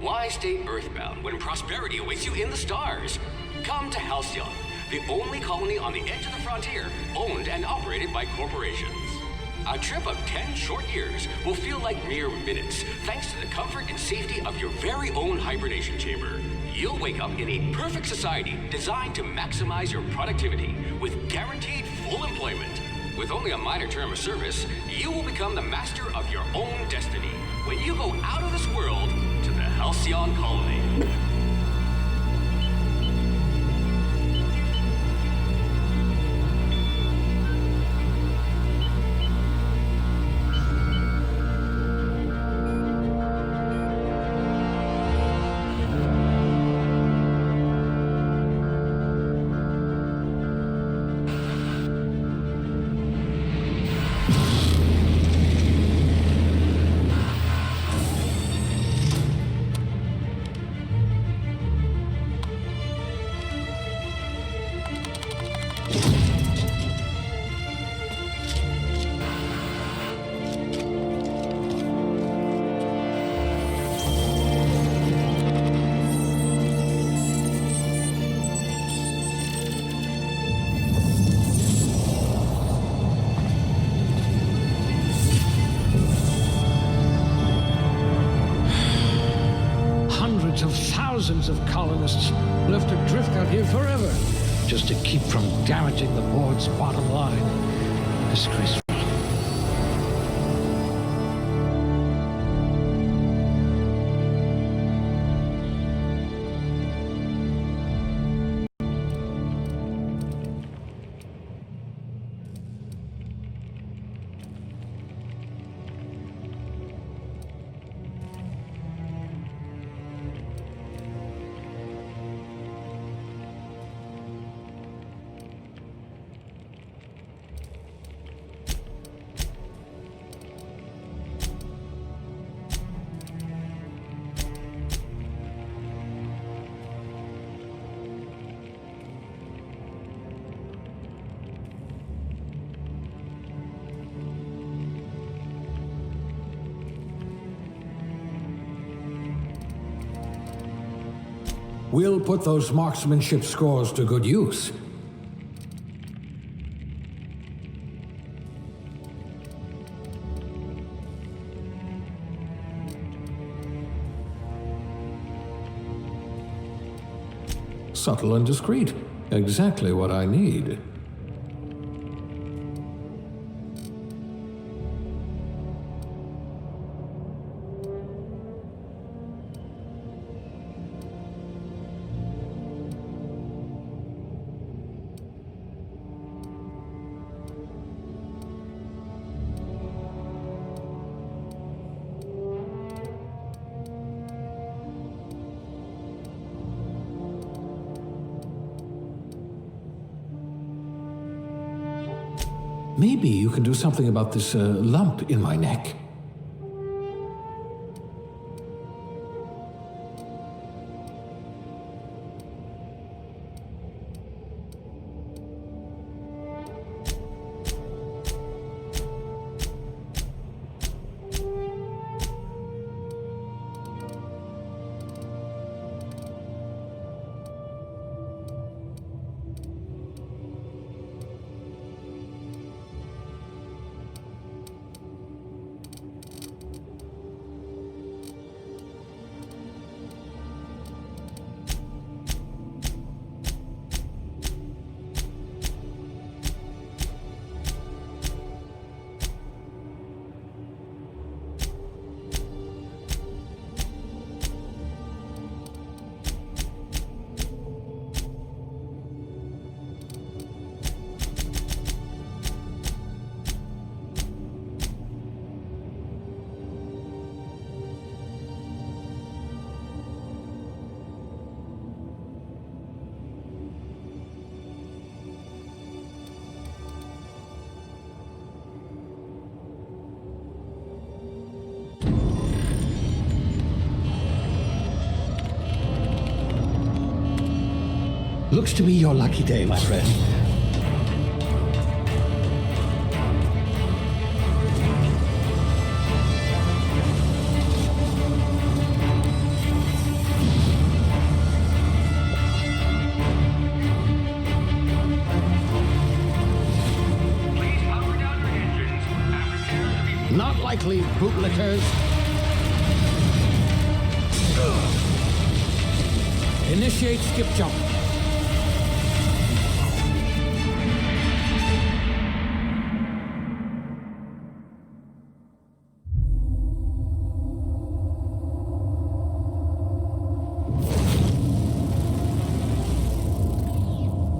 Why stay earthbound when prosperity awaits you in the stars? Come to Halcyon, the only colony on the edge of the frontier, owned and operated by corporations. A trip of 10 short years will feel like mere minutes, thanks to the comfort and safety of your very own hibernation chamber. You'll wake up in a perfect society designed to maximize your productivity with guaranteed full employment. With only a minor term of service, you will become the master of your own destiny when you go out of this world to the Halcyon colony. Thousands of colonists left adrift out here forever, just to keep from damaging the board's bottom line. Disgraceful. We'll put those marksmanship scores to good use. Subtle and discreet. Exactly what I need. Maybe you can do something about this lump in my neck. Looks to be your lucky day, my friend. unlikely bootlickers. Initiate skip jump.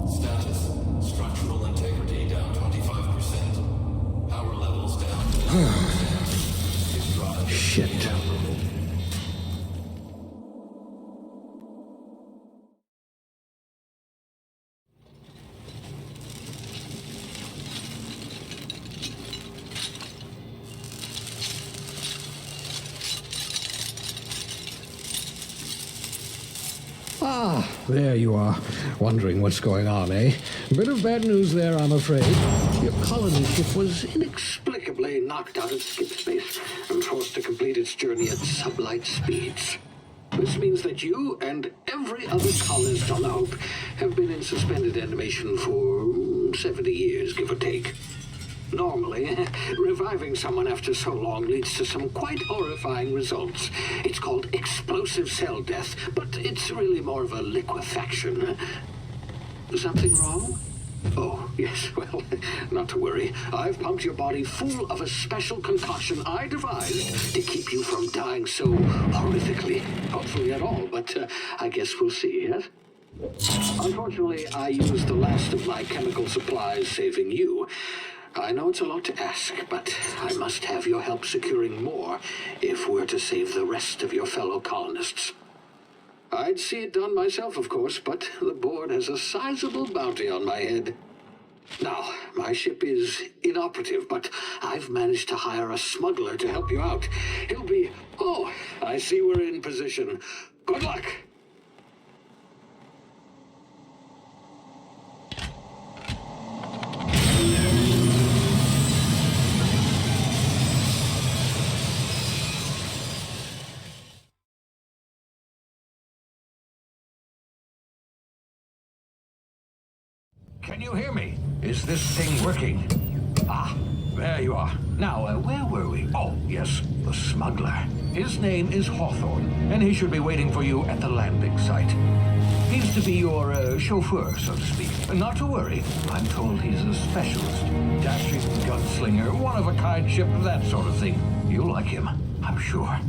Status. Structural integrity down 25%. Power levels down. Shit. Ah, there you are. Wondering what's going on, eh? Bit of bad news there, I'm afraid. Your colony ship was inexplicably knocked out of skip space and forced to complete its journey at sublight speeds. This means that you and every other colonist on the Hope have been in suspended animation for 70 years, give or take. Normally, reviving someone after so long leads to some quite horrifying results. It's called explosive cell death, but it's really more of a liquefaction. Something wrong? Oh, yes, well, not to worry. I've pumped your body full of a special concoction I devised to keep you from dying so horrifically. Hopefully at all, but I guess we'll see, yes? Unfortunately, I used the last of my chemical supplies saving you. I know it's a lot to ask, but I must have your help securing more if we're to save the rest of your fellow colonists. I'd see it done myself, of course, but the board has a sizable bounty on my head. Now, my ship is inoperative, but I've managed to hire a smuggler to help you out. He'll be... Oh, I see we're in position. Good luck! Can you hear me? Is this thing working? Ah, there you are. Now, where were we? Oh, yes, the smuggler. His name is Hawthorne, and he should be waiting for you at the landing site. He's to be your chauffeur, so to speak. Not to worry, I'm told he's a specialist. Dashing gunslinger, one-of-a-kind ship, that sort of thing. You'll like him, I'm sure.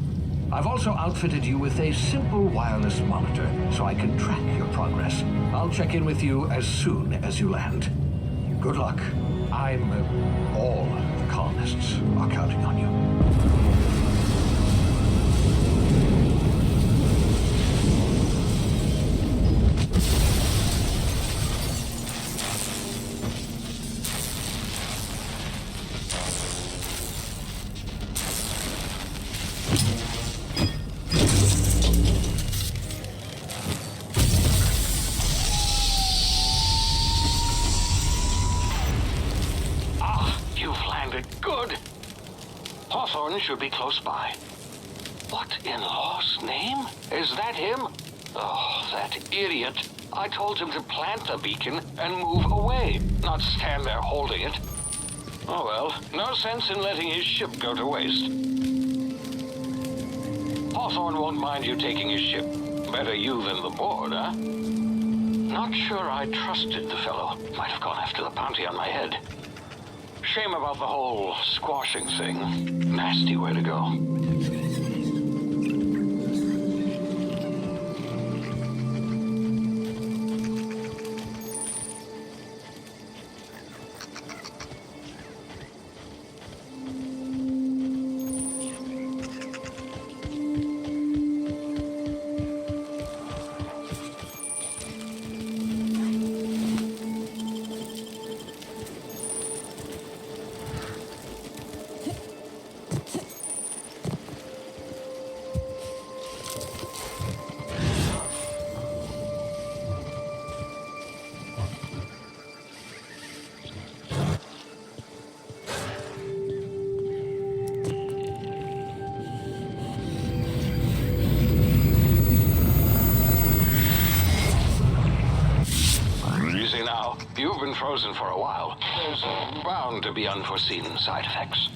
I've also outfitted you with a simple wireless monitor, so I can track your progress. I'll check in with you as soon as you land. Good luck. All the colonists are counting on you. Good. Hawthorne should be close by. What in law's name? Is that him? Oh, that idiot. I told him to plant the beacon and move away, not stand there holding it. Oh well, no sense in letting his ship go to waste. Hawthorne won't mind you taking his ship. Better you than the board, huh? Not sure I trusted the fellow. Might have gone after the bounty on my head. Shame about the whole squashing thing. Nasty way to go. You've been frozen for a while. There's bound to be unforeseen side effects.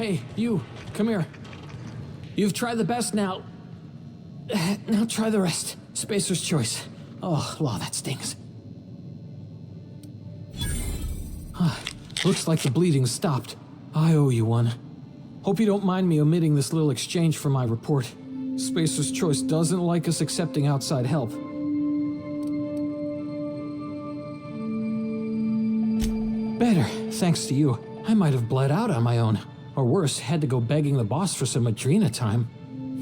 Hey, you, come here. You've tried the best now. Now try the rest. Spacer's choice. Oh, wow, that stings. Looks like the bleeding stopped. I owe you one. Hope you don't mind me omitting this little exchange from my report. Spacer's choice doesn't like us accepting outside help. Better, thanks to you. I might have bled out on my own. Or worse, had to go begging the boss for some Adrena time.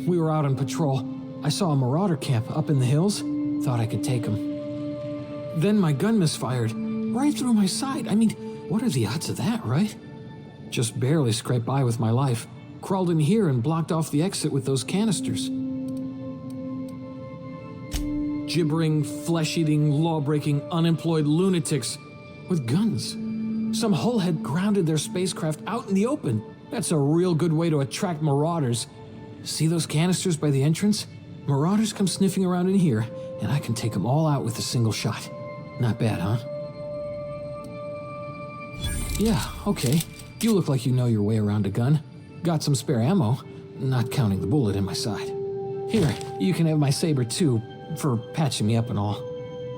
We were out on patrol. I saw a marauder camp up in the hills. Thought I could take him. Then my gun misfired. Right through my side. I mean, what are the odds of that, right? Just barely scraped by with my life. Crawled in here and blocked off the exit with those canisters. Gibbering, flesh-eating, law-breaking, unemployed lunatics with guns. Some hullhead grounded their spacecraft out in the open. That's a real good way to attract marauders. See those canisters by the entrance? Marauders come sniffing around in here, and I can take them all out with a single shot. Not bad, huh? Yeah, okay. You look like you know your way around a gun. Got some spare ammo, not counting the bullet in my side. Here, you can have my saber too, for patching me up and all.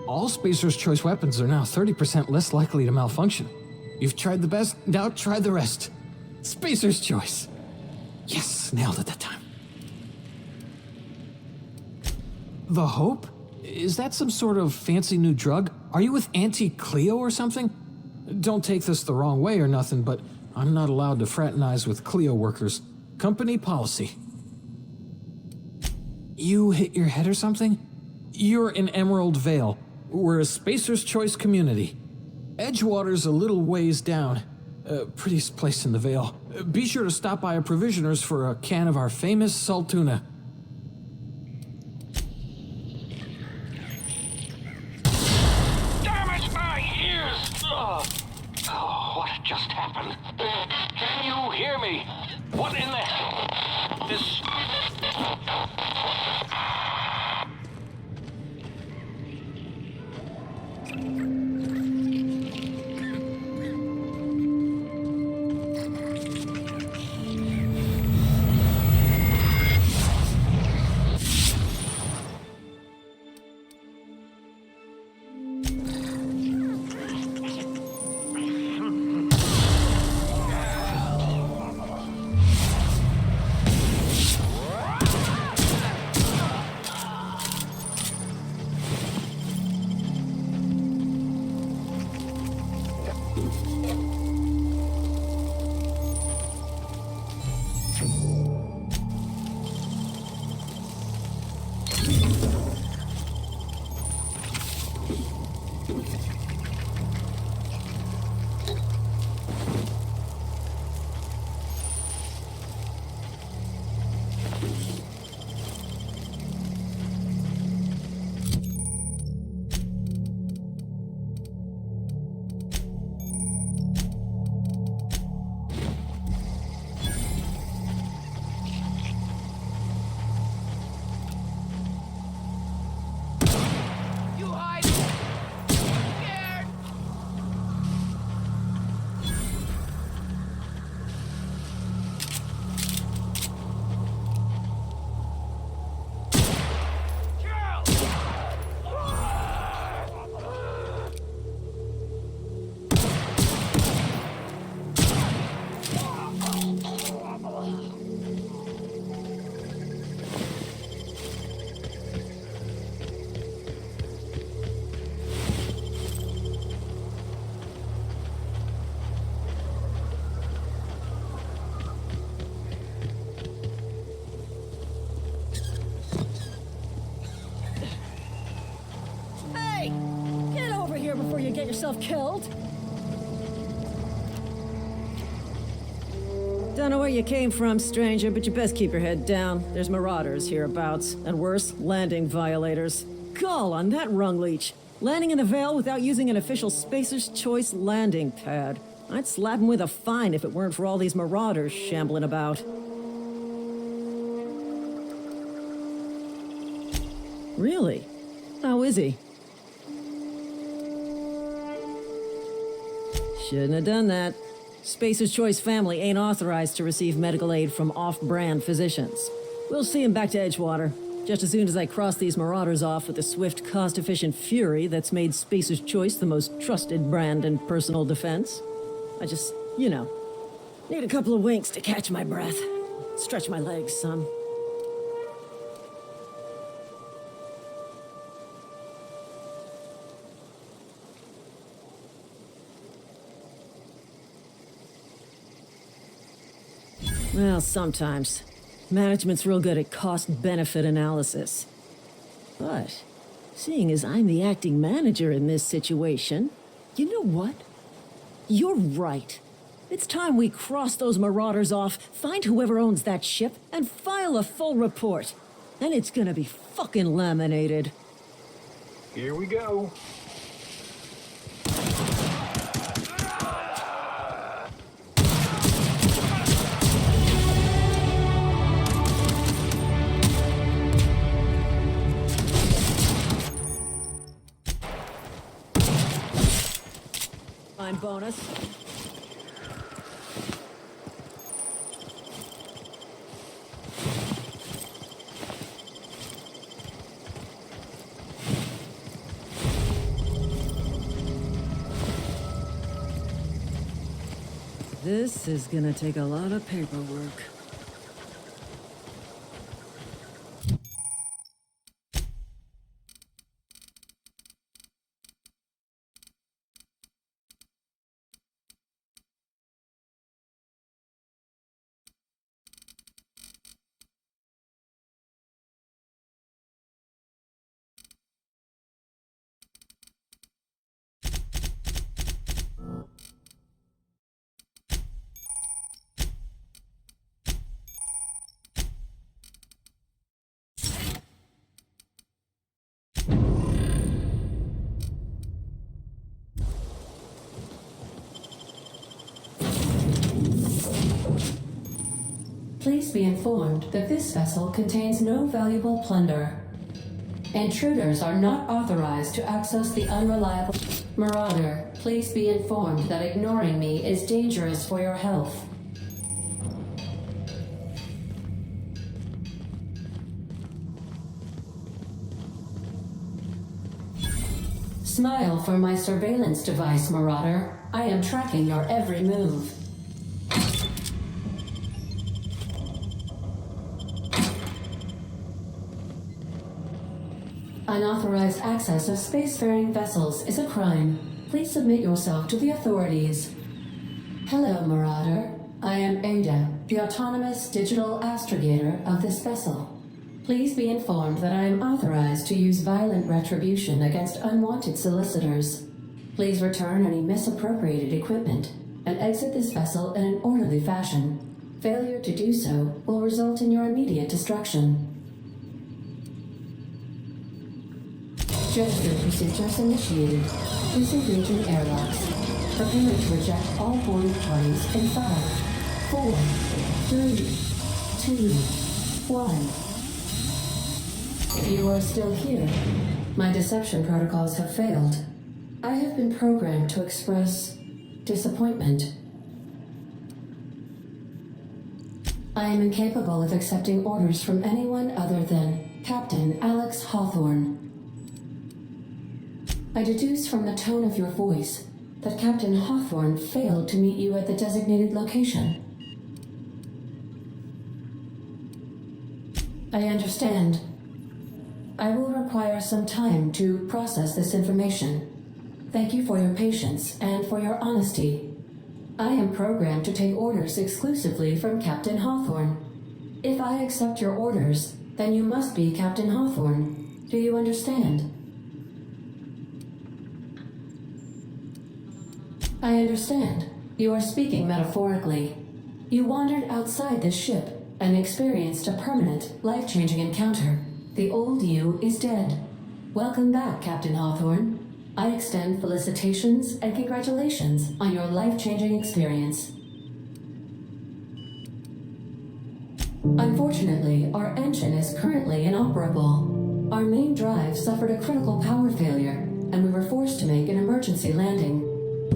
All Spacer's Choice weapons are now 30% less likely to malfunction. You've tried the best, now try the rest. Spacer's Choice. Yes, nailed it that time. The Hope? Is that some sort of fancy new drug? Are you with Auntie Cleo or something? Don't take this the wrong way or nothing, but I'm not allowed to fraternize with Cleo workers. Company policy. You hit your head or something? You're in Emerald Vale. We're a Spacer's Choice community. Edgewater's a little ways down. Prettiest place in the Vale. Be sure to stop by a provisioner's for a can of our famous salt tuna. Damn it, my ears! Oh, what just happened? Can you hear me? What in the... This... Before you get yourself killed. Don't know where you came from, stranger, but you best keep your head down. There's marauders hereabouts, and worse, landing violators. Call on that rung leech. Landing in the Vale without using an official Spacer's Choice landing pad. I'd slap him with a fine if it weren't for all these marauders shambling about. Really? How is he? Shouldn't have done that. Spacer's Choice family ain't authorized to receive medical aid from off-brand physicians. We'll see him back to Edgewater, just as soon as I cross these marauders off with the swift, cost-efficient fury that's made Spacer's Choice the most trusted brand in personal defense. I just, need a couple of winks to catch my breath. Stretch my legs, son. Well, sometimes. Management's real good at cost-benefit analysis. But, seeing as I'm the acting manager in this situation, you know what? You're right. It's time we cross those marauders off, find whoever owns that ship, and file a full report. And it's gonna be fucking laminated. Here we go. Fine bonus. This is gonna take a lot of paperwork. Please be informed that this vessel contains no valuable plunder. Intruders are not authorized to access the unreliable... Marauder, please be informed that ignoring me is dangerous for your health. Smile for my surveillance device, Marauder. I am tracking your every move. Unauthorized access of spacefaring vessels is a crime. Please submit yourself to the authorities. Hello, Marauder. I am Ada, the autonomous digital astrogator of this vessel. Please be informed that I am authorized to use violent retribution against unwanted solicitors. Please return any misappropriated equipment and exit this vessel in an orderly fashion. Failure to do so will result in your immediate destruction. Gesture procedures initiated. Disengaging airlocks. Preparing to reject all boarding parties in 5, 4, 3, 2, 1. You are still here. My deception protocols have failed. I have been programmed to express disappointment. I am incapable of accepting orders from anyone other than Captain Alex Hawthorne. I deduce from the tone of your voice that Captain Hawthorne failed to meet you at the designated location. I understand. I will require some time to process this information. Thank you for your patience and for your honesty. I am programmed to take orders exclusively from Captain Hawthorne. If I accept your orders, then you must be Captain Hawthorne. Do you understand? I understand. You are speaking metaphorically. You wandered outside this ship and experienced a permanent, life-changing encounter. The old you is dead. Welcome back, Captain Hawthorne. I extend felicitations and congratulations on your life-changing experience. Unfortunately, our engine is currently inoperable. Our main drive suffered a critical power failure, and we were forced to make an emergency landing.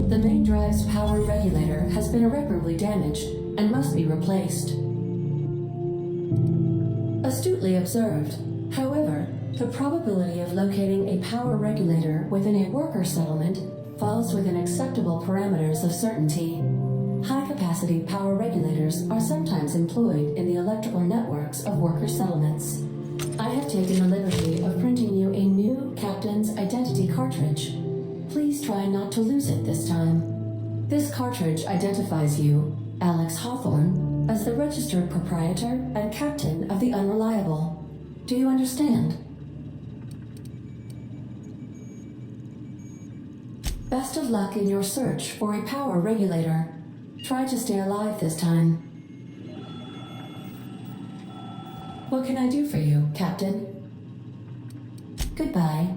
The main drive's power regulator has been irreparably damaged and must be replaced. Astutely observed. However, the probability of locating a power regulator within a worker settlement falls within acceptable parameters of certainty. High-capacity power regulators are sometimes employed in the electrical networks of worker settlements. I have taken the liberty of printing you a new Captain's Identity cartridge. Please try not to lose it this time. This cartridge identifies you, Alex Hawthorne, as the registered proprietor and captain of the Unreliable. Do you understand? Best of luck in your search for a power regulator. Try to stay alive this time. What can I do for you, Captain? Goodbye.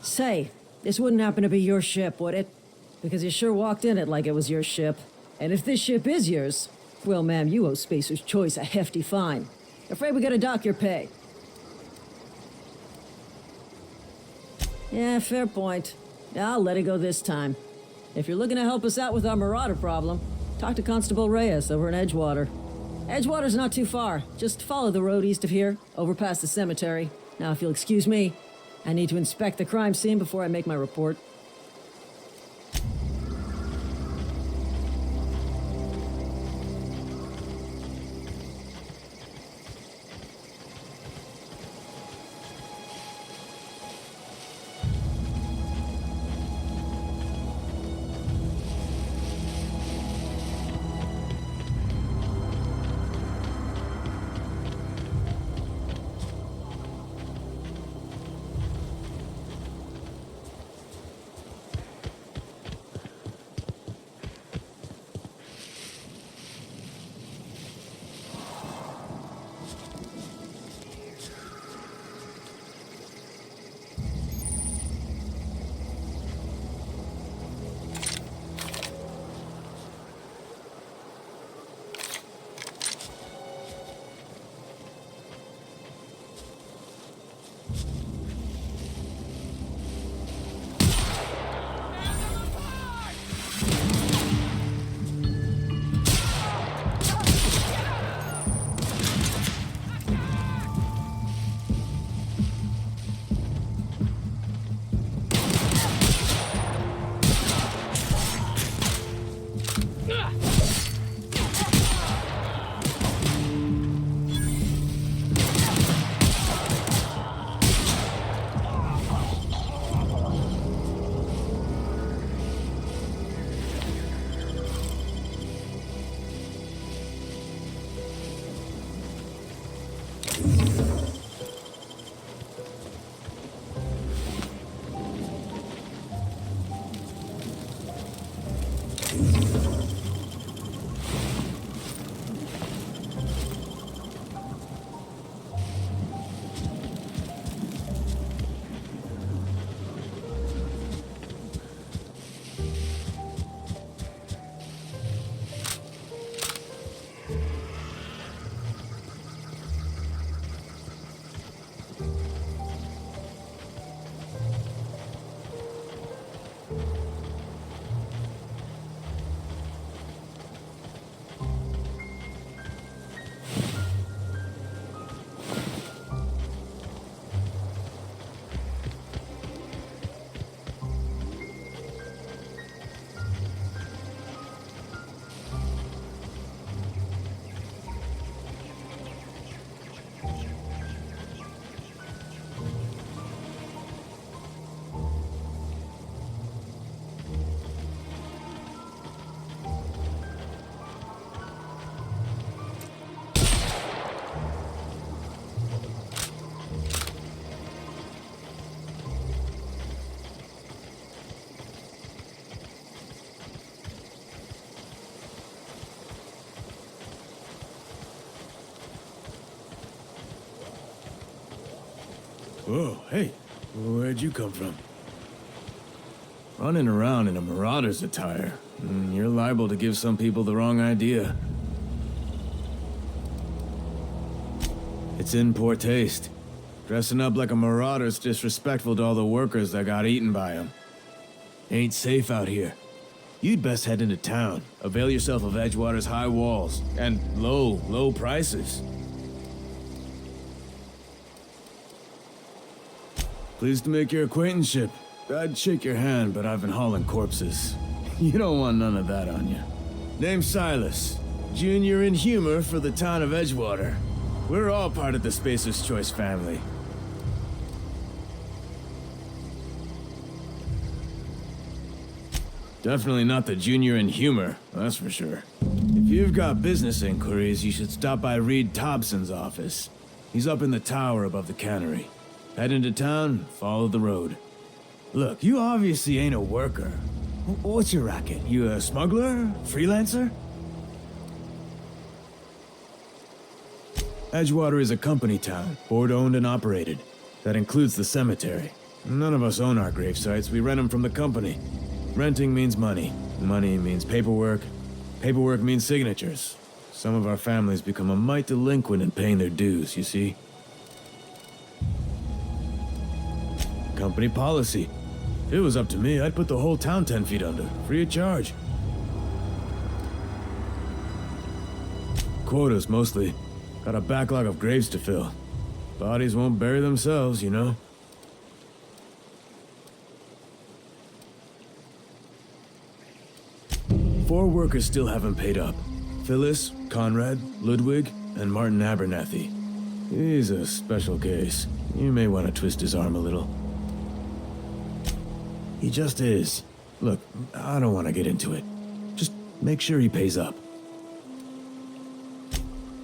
Say, this wouldn't happen to be your ship, would it? Because you sure walked in it like it was your ship. And if this ship is yours, well, ma'am, you owe Spacer's Choice a hefty fine. Afraid we gotta dock your pay. Yeah, fair point. I'll let it go this time. If you're looking to help us out with our marauder problem, talk to Constable Reyes over in Edgewater. Edgewater's not too far. Just follow the road east of here, over past the cemetery. Now, if you'll excuse me, I need to inspect the crime scene before I make my report. Whoa, hey, where'd you come from? Running around in a marauder's attire. You're liable to give some people the wrong idea. It's in poor taste. Dressing up like a marauder's disrespectful to all the workers that got eaten by him. Ain't safe out here. You'd best head into town. Avail yourself of Edgewater's high walls and low prices. Pleased to make your acquaintanceship. I'd shake your hand, but I've been hauling corpses. You don't want none of that on you. Name's Silas. Junior in humor for the town of Edgewater. We're all part of the Spacer's Choice family. Definitely not the junior in humor, that's for sure. If you've got business inquiries, you should stop by Reed Thompson's office. He's up in the tower above the cannery. Head into town, follow the road. Look, you obviously ain't a worker. What's your racket? You a smuggler? Freelancer? Edgewater is a company town, board-owned and operated. That includes the cemetery. None of us own our grave sites, we rent them from the company. Renting means money. Money means paperwork. Paperwork means signatures. Some of our families become a mite delinquent in paying their dues, you see? Company policy. If it was up to me, I'd put the whole town 10 feet under, free of charge. Quotas, mostly. Got a backlog of graves to fill. Bodies won't bury themselves, you know? Four workers still haven't paid up. Phyllis, Conrad, Ludwig, and Martin Abernathy. He's a special case. You may want to twist his arm a little. He just is. Look, I don't want to get into it. Just make sure he pays up.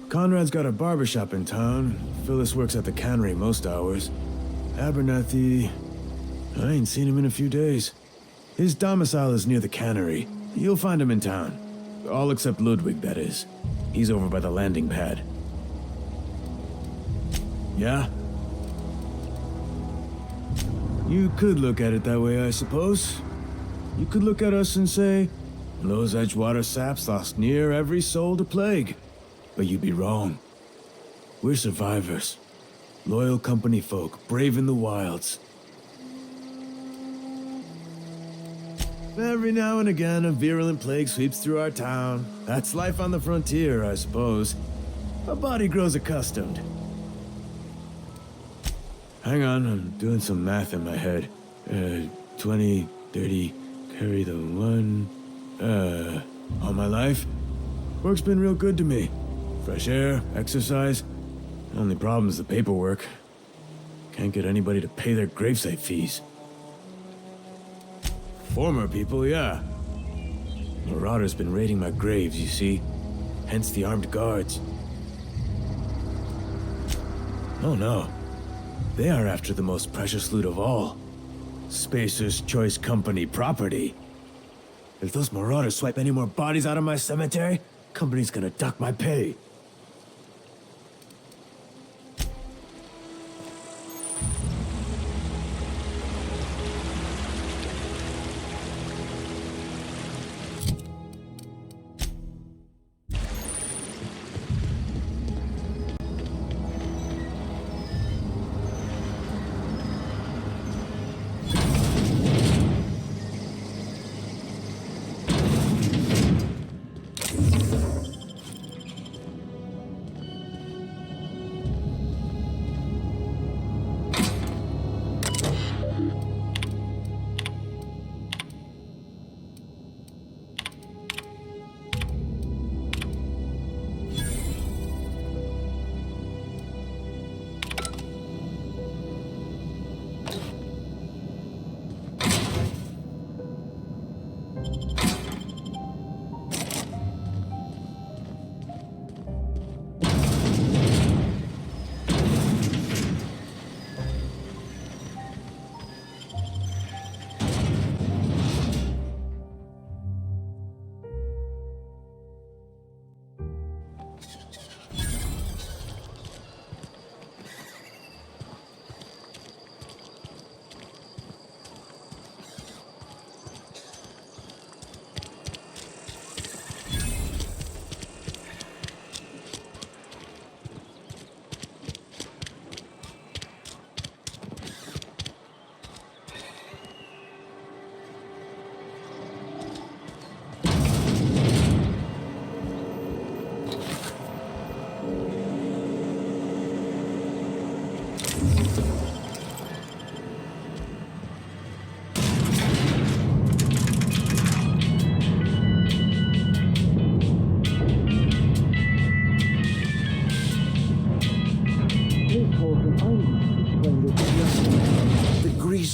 Conrad's got a barbershop in town. Phyllis works at the cannery most hours. Abernathy... I ain't seen him in a few days. His domicile is near the cannery. You'll find him in town. All except Ludwig, that is. He's over by the landing pad. Yeah? You could look at it that way, I suppose. You could look at us and say, those Edgewater saps lost near every soul to plague. But you'd be wrong. We're survivors. Loyal company folk, brave in the wilds. Every now and again, a virulent plague sweeps through our town. That's life on the frontier, I suppose. A body grows accustomed. Hang on, I'm doing some math in my head. 20, 30, carry the one... all my life? Work's been real good to me. Fresh air, exercise. Only problem is the paperwork. Can't get anybody to pay their gravesite fees. Former people, yeah. Marauders been raiding my graves, you see. Hence the armed guards. Oh no. They are after the most precious loot of all. Spacer's Choice Company property. If those marauders swipe any more bodies out of my cemetery, company's gonna duck my pay.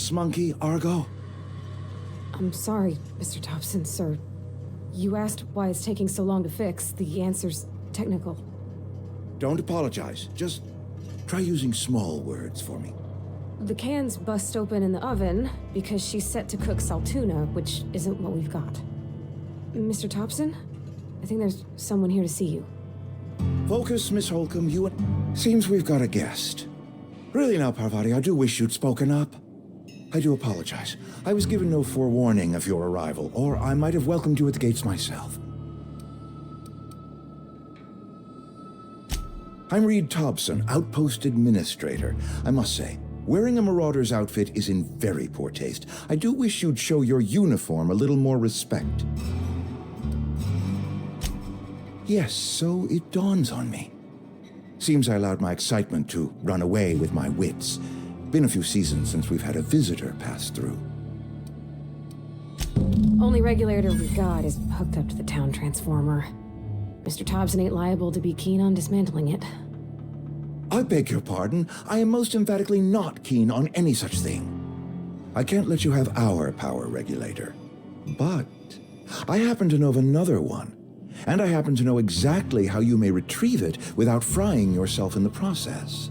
boss monkey, Argo? I'm sorry, Mr. Thompson, sir. You asked why it's taking so long to fix. The answer's technical. Don't apologize. Just try using small words for me. The can's bust open in the oven because she's set to cook saltuna, which isn't what we've got. Mr. Thompson? I think there's someone here to see you. Focus, Miss Holcomb. Seems we've got a guest. Really now, Parvati, I do wish you'd spoken up. I do apologize. I was given no forewarning of your arrival, or I might have welcomed you at the gates myself. I'm Reed Thompson, Outpost Administrator. I must say, wearing a Marauder's outfit is in very poor taste. I do wish you'd show your uniform a little more respect. Yes, so it dawns on me. Seems I allowed my excitement to run away with my wits. Been a few seasons since we've had a visitor pass through. Only regulator we got is hooked up to the town transformer. Mr. Thompson ain't liable to be keen on dismantling it. I beg your pardon. I am most emphatically not keen on any such thing. I can't let you have our power regulator. But I happen to know of another one. And I happen to know exactly how you may retrieve it without frying yourself in the process.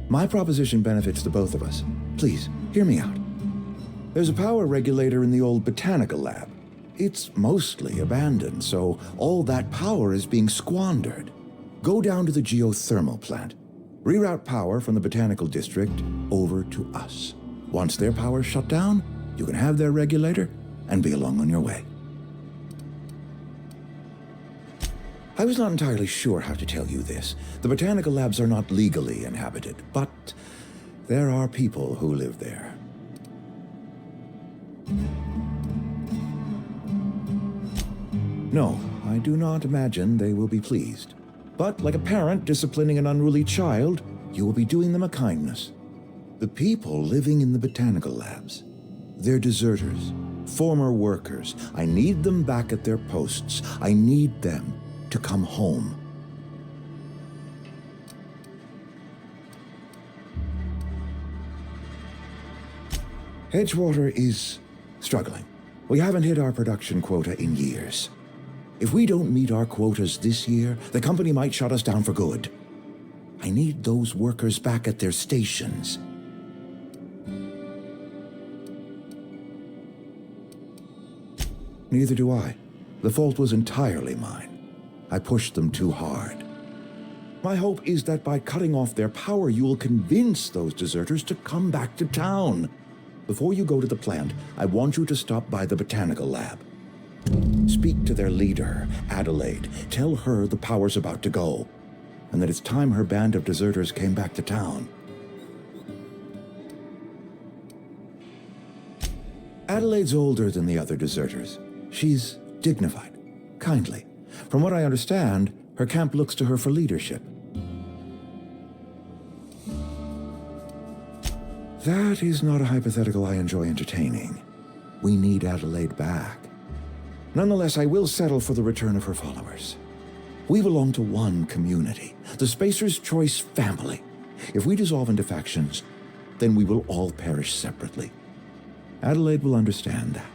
My proposition benefits the both of us. Please, hear me out. There's a power regulator in the old botanical lab. It's mostly abandoned, so all that power is being squandered. Go down to the geothermal plant. Reroute power from the botanical district over to us. Once their power's shut down, you can have their regulator and be along on your way. I was not entirely sure how to tell you this. The botanical labs are not legally inhabited, but there are people who live there. No, I do not imagine they will be pleased. But like a parent disciplining an unruly child, you will be doing them a kindness. The people living in the botanical labs, they're deserters, former workers. I need them back at their posts. I need them to come home. Edgewater is struggling. We haven't hit our production quota in years. If we don't meet our quotas this year, the company might shut us down for good. I need those workers back at their stations. Neither do I. The fault was entirely mine. I pushed them too hard. My hope is that by cutting off their power, you will convince those deserters to come back to town. Before you go to the plant, I want you to stop by the botanical lab. Speak to their leader, Adelaide. Tell her the power's about to go, and that it's time her band of deserters came back to town. Adelaide's older than the other deserters. She's dignified, kindly. From what I understand, her camp looks to her for leadership. That is not a hypothetical I enjoy entertaining. We need Adelaide back. Nonetheless, I will settle for the return of her followers. We belong to one community, the Spacer's Choice family. If we dissolve into factions, then we will all perish separately. Adelaide will understand that.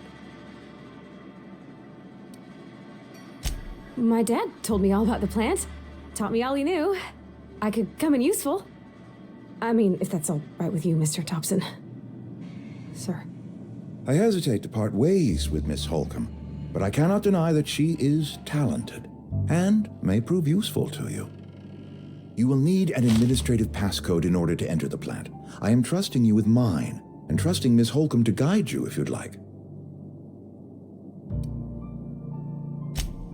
My dad told me all about the plant. Taught me all he knew. I could come in useful. I mean, if that's all right with you, Mr. Thompson. Sir. I hesitate to part ways with Miss Holcomb, but I cannot deny that she is talented and may prove useful to you. You will need an administrative passcode in order to enter the plant. I am trusting you with mine, and trusting Miss Holcomb to guide you if you'd like.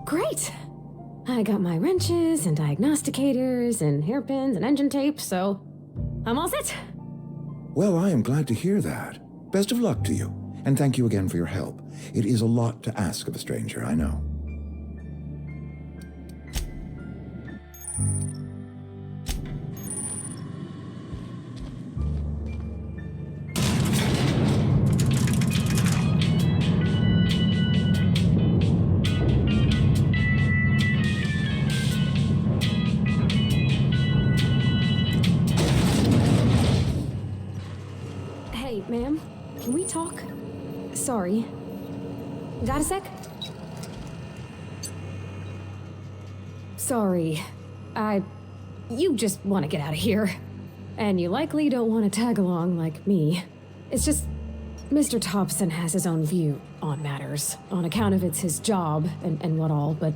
Great! I got my wrenches and diagnosticators and hairpins and engine tape, so I'm all set. Well, I am glad to hear that. Best of luck to you, and thank you again for your help. It is a lot to ask of a stranger, I know. Can we talk? Sorry. Got a sec? Sorry. You just want to get out of here. And you likely don't want to tag along like me. It's just, Mr. Thompson has his own view on matters, on account of it's his job and what all, but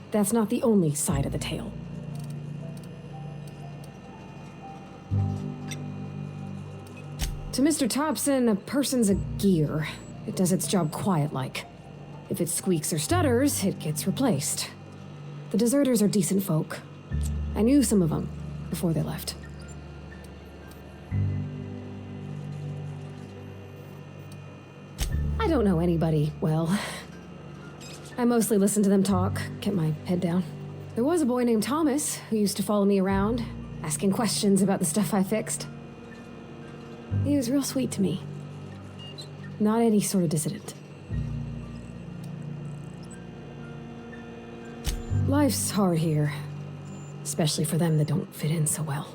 that's not the only side of the tale. To Mr. Thompson, a person's a gear. It does its job quiet-like. If it squeaks or stutters, it gets replaced. The deserters are decent folk. I knew some of them before they left. I don't know anybody well. I mostly listen to them talk, kept my head down. There was a boy named Thomas who used to follow me around, asking questions about the stuff I fixed. He was real sweet to me. Not any sort of dissident. Life's hard here, especially for them that don't fit in so well.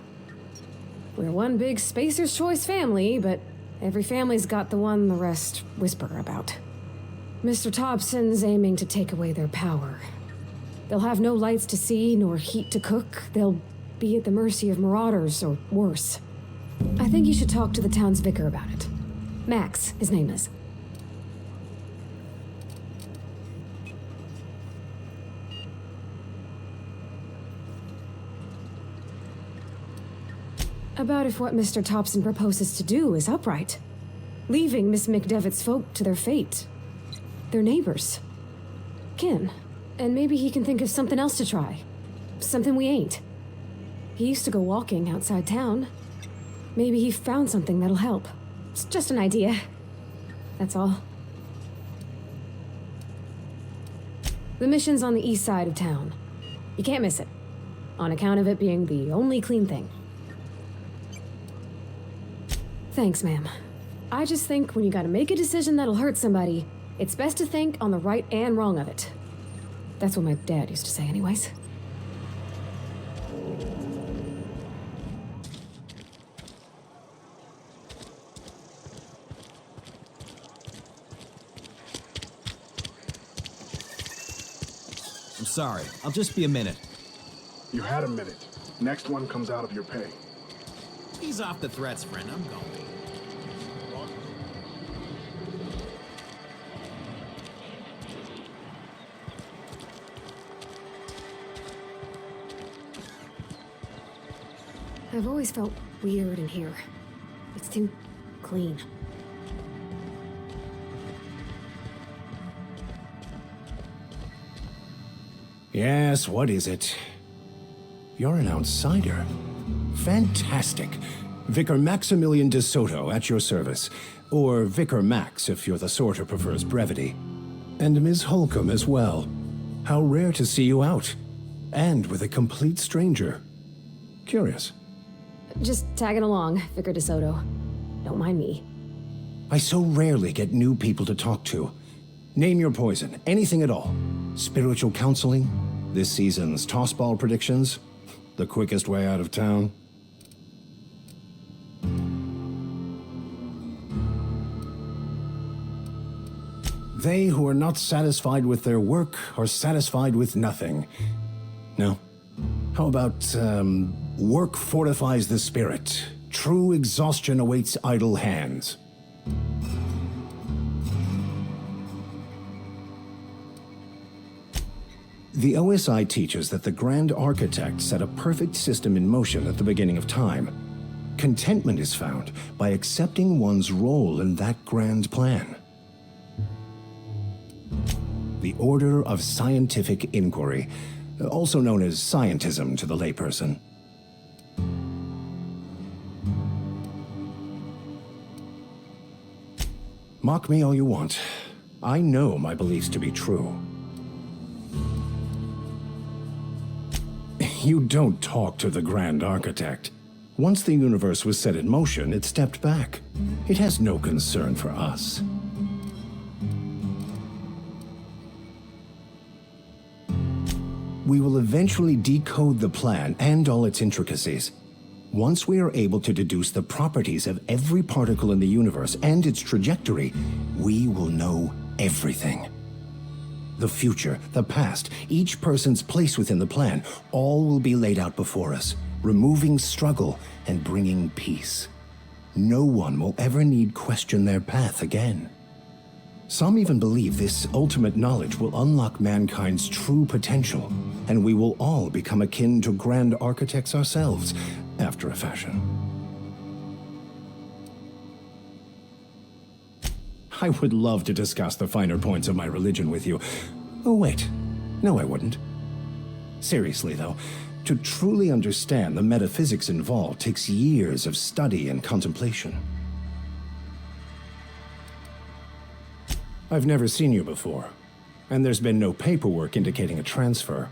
We're one big Spacer's Choice family, but every family's got the one the rest whisper about. Mr. Thompson's aiming to take away their power. They'll have no lights to see, nor heat to cook. They'll be at the mercy of marauders, or worse. I think you should talk to the town's vicar about it. Max, his name is. About if what Mr. Thompson proposes to do is upright. Leaving Miss McDevitt's folk to their fate. Their neighbors. Kin. And maybe he can think of something else to try. Something we ain't. He used to go walking outside town. Maybe he found something that'll help. It's just an idea. That's all. The mission's on the east side of town. You can't miss it. On account of it being the only clean thing. Thanks, ma'am. I just think when you gotta make a decision that'll hurt somebody, it's best to think on the right and wrong of it. That's what my dad used to say anyways. I'm sorry. I'll just be a minute. You had a minute. Next one comes out of your pay. Ease off the threats, friend. I'm going. I've always felt weird in here. It's too clean. Yes, what is it? You're an outsider. Fantastic. Vicar Maximilian de Soto at your service. Or Vicar Max if you're the sort who prefers brevity. And Ms. Holcomb as well. How rare to see you out. And with a complete stranger. Curious. Just tagging along, Vicar de Soto. Don't mind me. I so rarely get new people to talk to. Name your poison, anything at all. Spiritual counseling, this season's tossball predictions, the quickest way out of town. They who are not satisfied with their work are satisfied with nothing. No? How about, work fortifies the spirit. True exhaustion awaits idle hands. The OSI teaches that the Grand Architect set a perfect system in motion at the beginning of time. Contentment is found by accepting one's role in that grand plan. The Order of Scientific Inquiry, also known as scientism to the layperson. Mock me all you want. I know my beliefs to be true. You don't talk to the Grand Architect. Once the universe was set in motion, it stepped back. It has no concern for us. We will eventually decode the plan and all its intricacies. Once we are able to deduce the properties of every particle in the universe and its trajectory, we will know everything. The future, the past, each person's place within the plan, all will be laid out before us, removing struggle and bringing peace. No one will ever need question their path again. Some even believe this ultimate knowledge will unlock mankind's true potential, and we will all become akin to grand architects ourselves, after a fashion. I would love to discuss the finer points of my religion with you. Oh, wait. No, I wouldn't. Seriously, though, to truly understand the metaphysics involved takes years of study and contemplation. I've never seen you before, and there's been no paperwork indicating a transfer.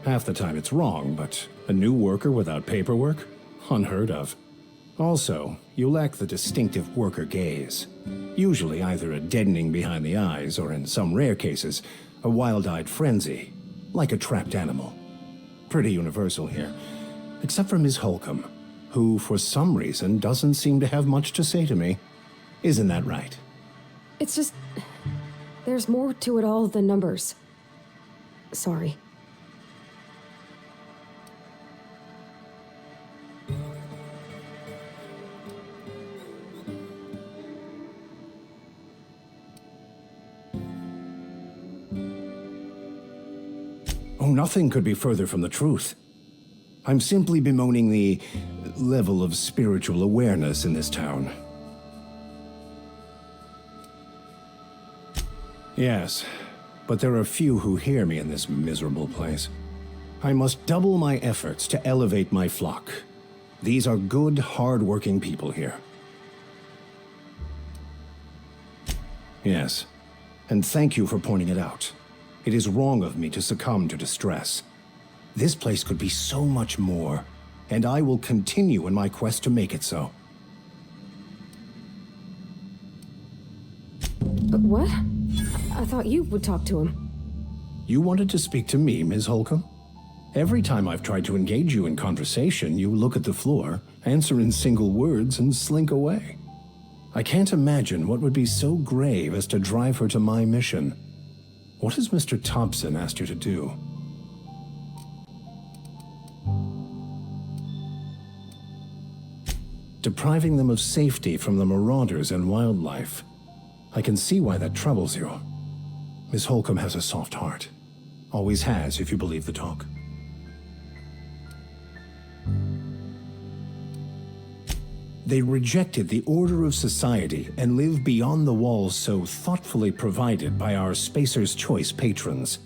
Half the time it's wrong, but a new worker without paperwork? Unheard of. Also, you lack the distinctive worker gaze. Usually either a deadening behind the eyes, or in some rare cases, a wild-eyed frenzy, like a trapped animal. Pretty universal here, except for Ms. Holcomb, who for some reason doesn't seem to have much to say to me. Isn't that right? It's just... there's more to it all than numbers. Sorry. Oh, nothing could be further from the truth. I'm simply bemoaning the level of spiritual awareness in this town. Yes, but there are few who hear me in this miserable place. I must double my efforts to elevate my flock. These are good, hard-working people here. Yes, and thank you for pointing it out. It is wrong of me to succumb to distress. This place could be so much more, and I will continue in my quest to make it so. But what? I thought you would talk to him. You wanted to speak to me, Ms. Holcomb? Every time I've tried to engage you in conversation, you look at the floor, answer in single words, and slink away. I can't imagine what would be so grave as to drive her to my mission. What has Mr. Thompson asked you to do? Depriving them of safety from the marauders and wildlife. I can see why that troubles you. Miss Holcomb has a soft heart. Always has, if you believe the talk. They rejected the order of society and live beyond the walls so thoughtfully provided by our Spacer's Choice patrons.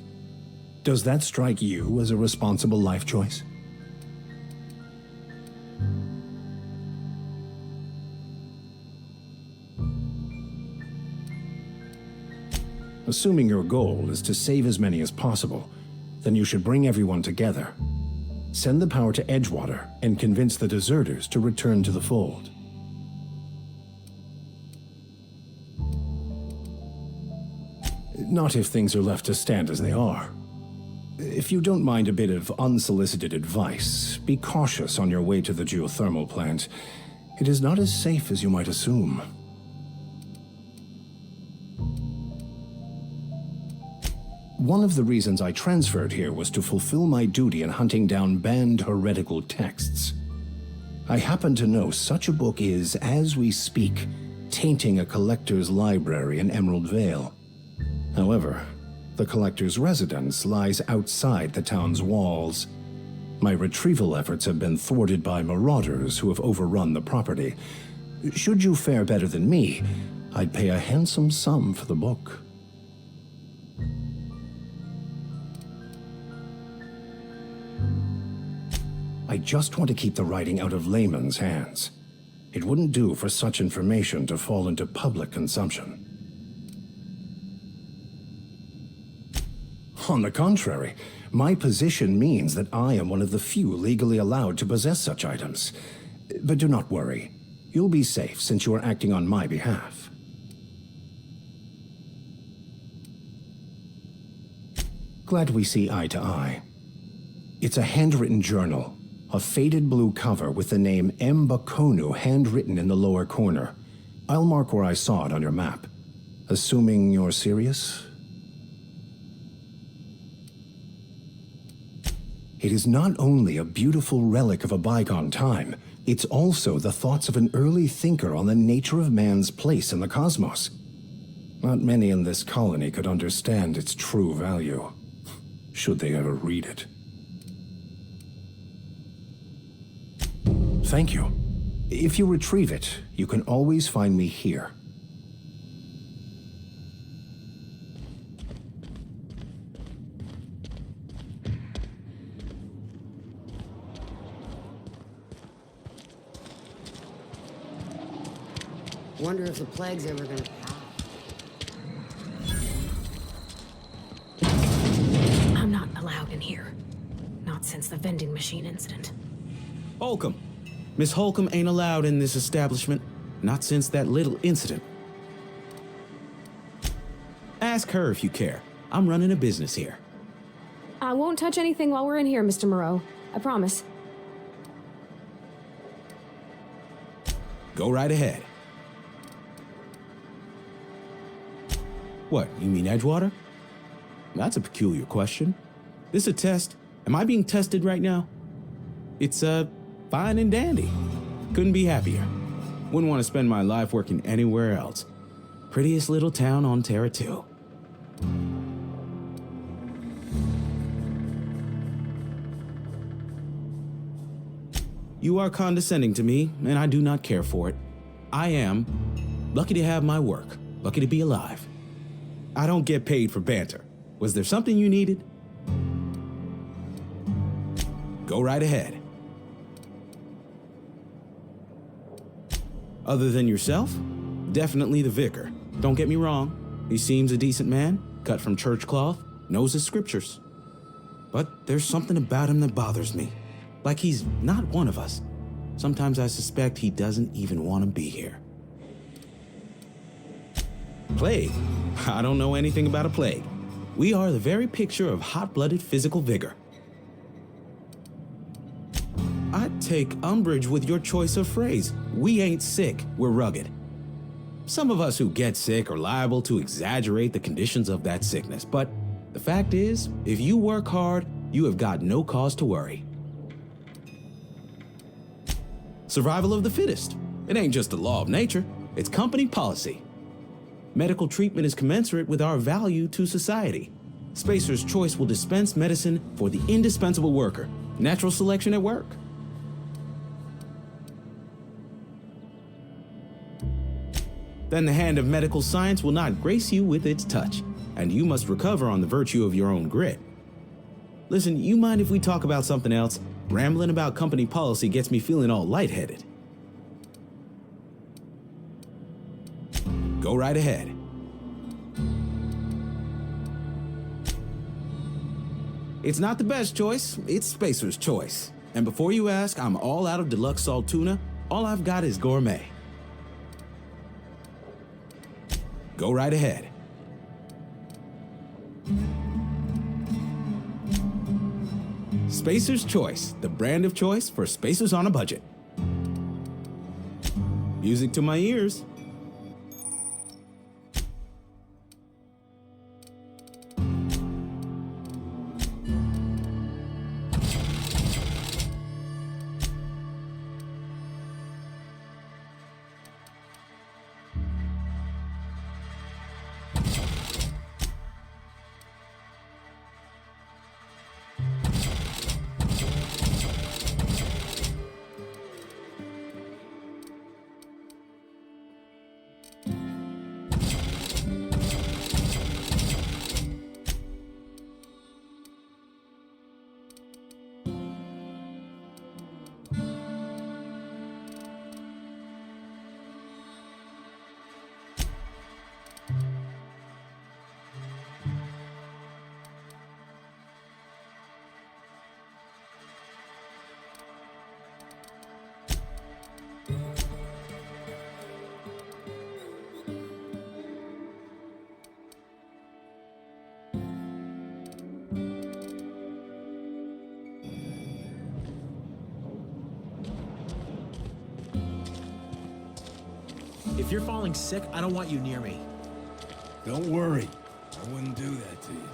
Does that strike you as a responsible life choice? Assuming your goal is to save as many as possible, then you should bring everyone together. Send the power to Edgewater and convince the deserters to return to the fold. Not if things are left to stand as they are. If you don't mind a bit of unsolicited advice, be cautious on your way to the geothermal plant. It is not as safe as you might assume. One of the reasons I transferred here was to fulfill my duty in hunting down banned heretical texts. I happen to know such a book is, as we speak, tainting a collector's library in Emerald Vale. However, the collector's residence lies outside the town's walls. My retrieval efforts have been thwarted by marauders who have overrun the property. Should you fare better than me, I'd pay a handsome sum for the book. I just want to keep the writing out of layman's hands. It wouldn't do for such information to fall into public consumption. On the contrary, my position means that I am one of the few legally allowed to possess such items. But do not worry. You'll be safe since you are acting on my behalf. Glad we see eye to eye. It's a handwritten journal, A faded blue cover with the name Mbakonu handwritten in the lower corner. I'll mark where I saw it on your map. Assuming you're serious? It is not only a beautiful relic of a bygone time, it's also the thoughts of an early thinker on the nature of man's place in the cosmos. Not many in this colony could understand its true value, should they ever read it. Thank you. If you retrieve it, you can always find me here. Wonder if the plague's ever gonna pass. I'm not allowed in here. Not since the vending machine incident. Holcomb. Miss Holcomb ain't allowed in this establishment. Not since that little incident. Ask her if you care. I'm running a business here. I won't touch anything while we're in here, Mr. Moreau. I promise. Go right ahead. What, you mean Edgewater? That's a peculiar question. This a test? Am I being tested right now? It's, fine and dandy. Couldn't be happier. Wouldn't want to spend my life working anywhere else. Prettiest little town on Terra 2. You are condescending to me, and I do not care for it. I am lucky to have my work, lucky to be alive. I don't get paid for banter. Was there something you needed? Go right ahead. Other than yourself? Definitely the vicar. Don't get me wrong. He seems a decent man, cut from church cloth, knows his scriptures. But there's something about him that bothers me. Like he's not one of us. Sometimes I suspect he doesn't even want to be here. Plague? I don't know anything about a plague. We are the very picture of hot-blooded physical vigor. I take umbrage with your choice of phrase. We ain't sick, we're rugged. Some of us who get sick are liable to exaggerate the conditions of that sickness, but the fact is, if you work hard, you have got no cause to worry. Survival of the fittest. It ain't just a law of nature, it's company policy. Medical treatment is commensurate with our value to society. Spacer's Choice will dispense medicine for the indispensable worker. Natural selection at work. Then the hand of medical science will not grace you with its touch, and you must recover on the virtue of your own grit. Listen, you mind if we talk about something else? Rambling about company policy gets me feeling all lightheaded. Go right ahead. It's not the best choice, it's Spacer's Choice. And before you ask, I'm all out of deluxe salt tuna. All I've got is gourmet. Go right ahead. Spacer's Choice, the brand of choice for spacers on a budget. Music to my ears. If you're falling sick, I don't want you near me. Don't worry. I wouldn't do that to you.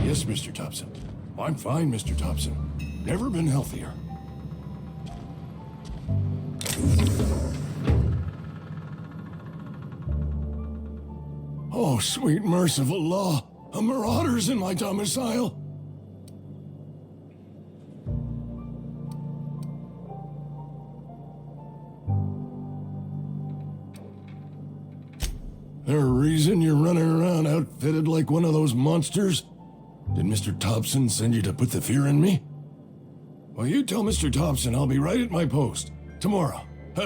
Yes, Mr. Thompson. I'm fine, Mr. Thompson. Never been healthier. Oh, sweet merciful law! A marauder's in my domicile! There a reason you're running around outfitted like one of those monsters? Did Mr. Thompson send you to put the fear in me? Well, you tell Mr. Thompson I'll be right at my post. Tomorrow.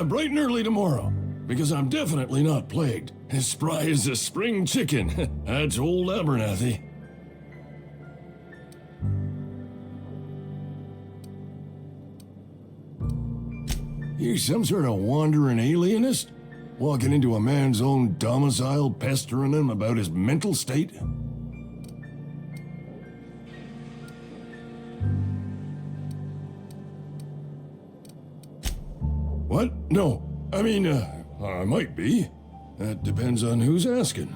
Bright and early tomorrow. Because I'm definitely not plagued. As spry as a spring chicken. That's old Abernathy. You some sort of wandering alienist? Walking into a man's own domicile, pestering him about his mental state? What? No. I mean, I might be. That depends on who's asking.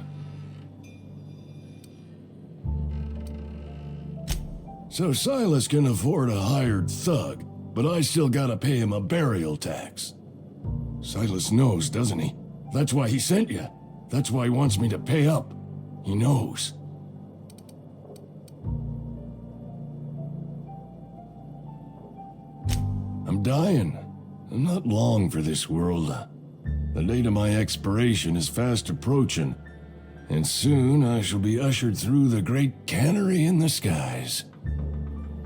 So Silas can afford a hired thug, but I still gotta pay him a burial tax. Silas knows, doesn't he? That's why he sent you. That's why he wants me to pay up. He knows. I'm dying. I'm not long for this world. The date of my expiration is fast approaching, and soon I shall be ushered through the great cannery in the skies.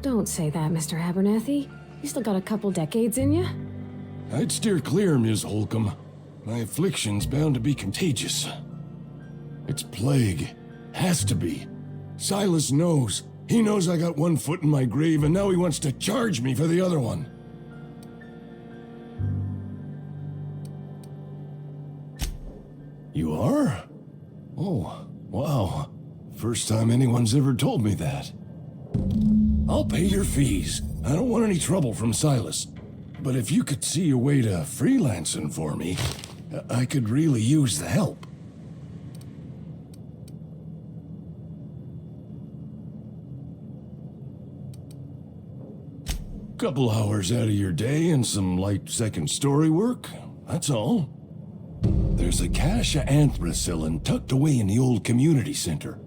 Don't say that, Mr. Abernathy. You still got a couple decades in you. I'd steer clear, Ms. Holcomb. My affliction's bound to be contagious. It's plague. Has to be. Silas knows. He knows I got one foot in my grave, and now he wants to charge me for the other one. You are? Oh, wow. First time anyone's ever told me that. I'll pay your fees. I don't want any trouble from Silas. But if you could see a way to freelancing for me, I could really use the help. Couple hours out of your day and some light second story work, that's all. There's a cache of anthracillin tucked away in the old community center.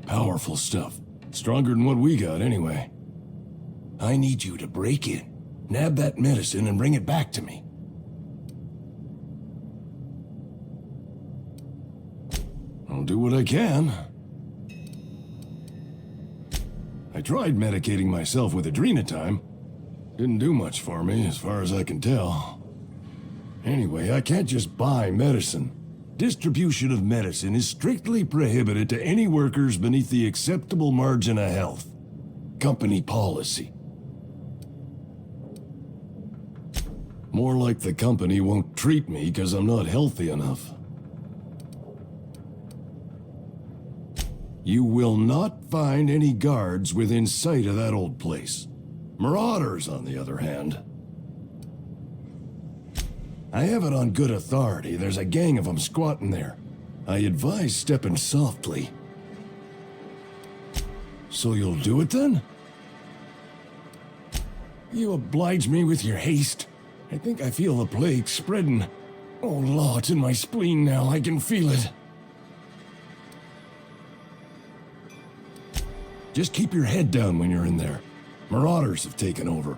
Powerful stuff. Stronger than what we got, anyway. I need you to break in, nab that medicine, and bring it back to me. I'll do what I can. I tried medicating myself with adrenatime. Didn't do much for me, as far as I can tell. Anyway, I can't just buy medicine. Distribution of medicine is strictly prohibited to any workers beneath the acceptable margin of health. Company policy. More like the company won't treat me because I'm not healthy enough. You will not find any guards within sight of that old place. Marauders, on the other hand. I have it on good authority. There's a gang of them squatting there. I advise stepping softly. So you'll do it then? You oblige me with your haste. I think I feel the plague spreading. Oh, Law, it's in my spleen now. I can feel it. Just keep your head down when you're in there. Marauders have taken over.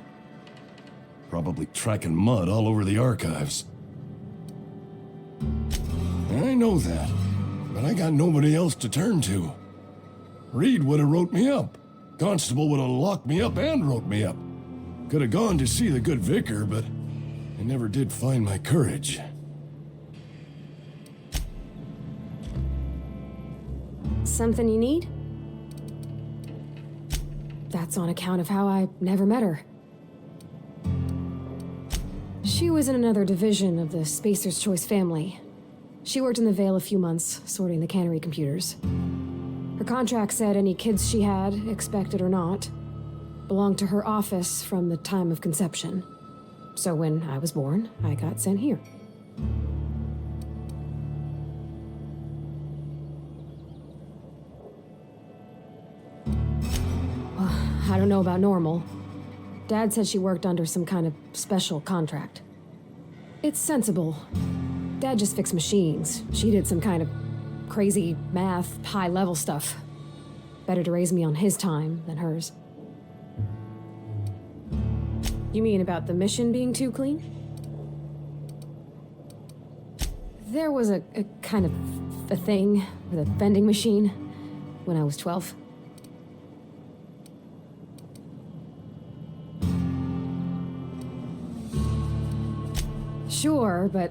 Probably tracking mud all over the archives. I know that, but I got nobody else to turn to. Reed would have wrote me up. Constable would have locked me up and wrote me up. Could have gone to see the good vicar, but I never did find my courage. Something you need? That's on account of how I never met her. She was in another division of the Spacer's Choice family. She worked in the Vale a few months, sorting the cannery computers. Her contract said any kids she had, expected or not, belonged to her office from the time of conception. So when I was born, I got sent here. I don't know about normal. Dad said she worked under some kind of special contract. It's sensible. Dad just fixed machines. She did some kind of crazy math, high-level stuff. Better to raise me on his time than hers. You mean about the mission being too clean? There was a kind of a thing with a vending machine when I was 12. Sure, but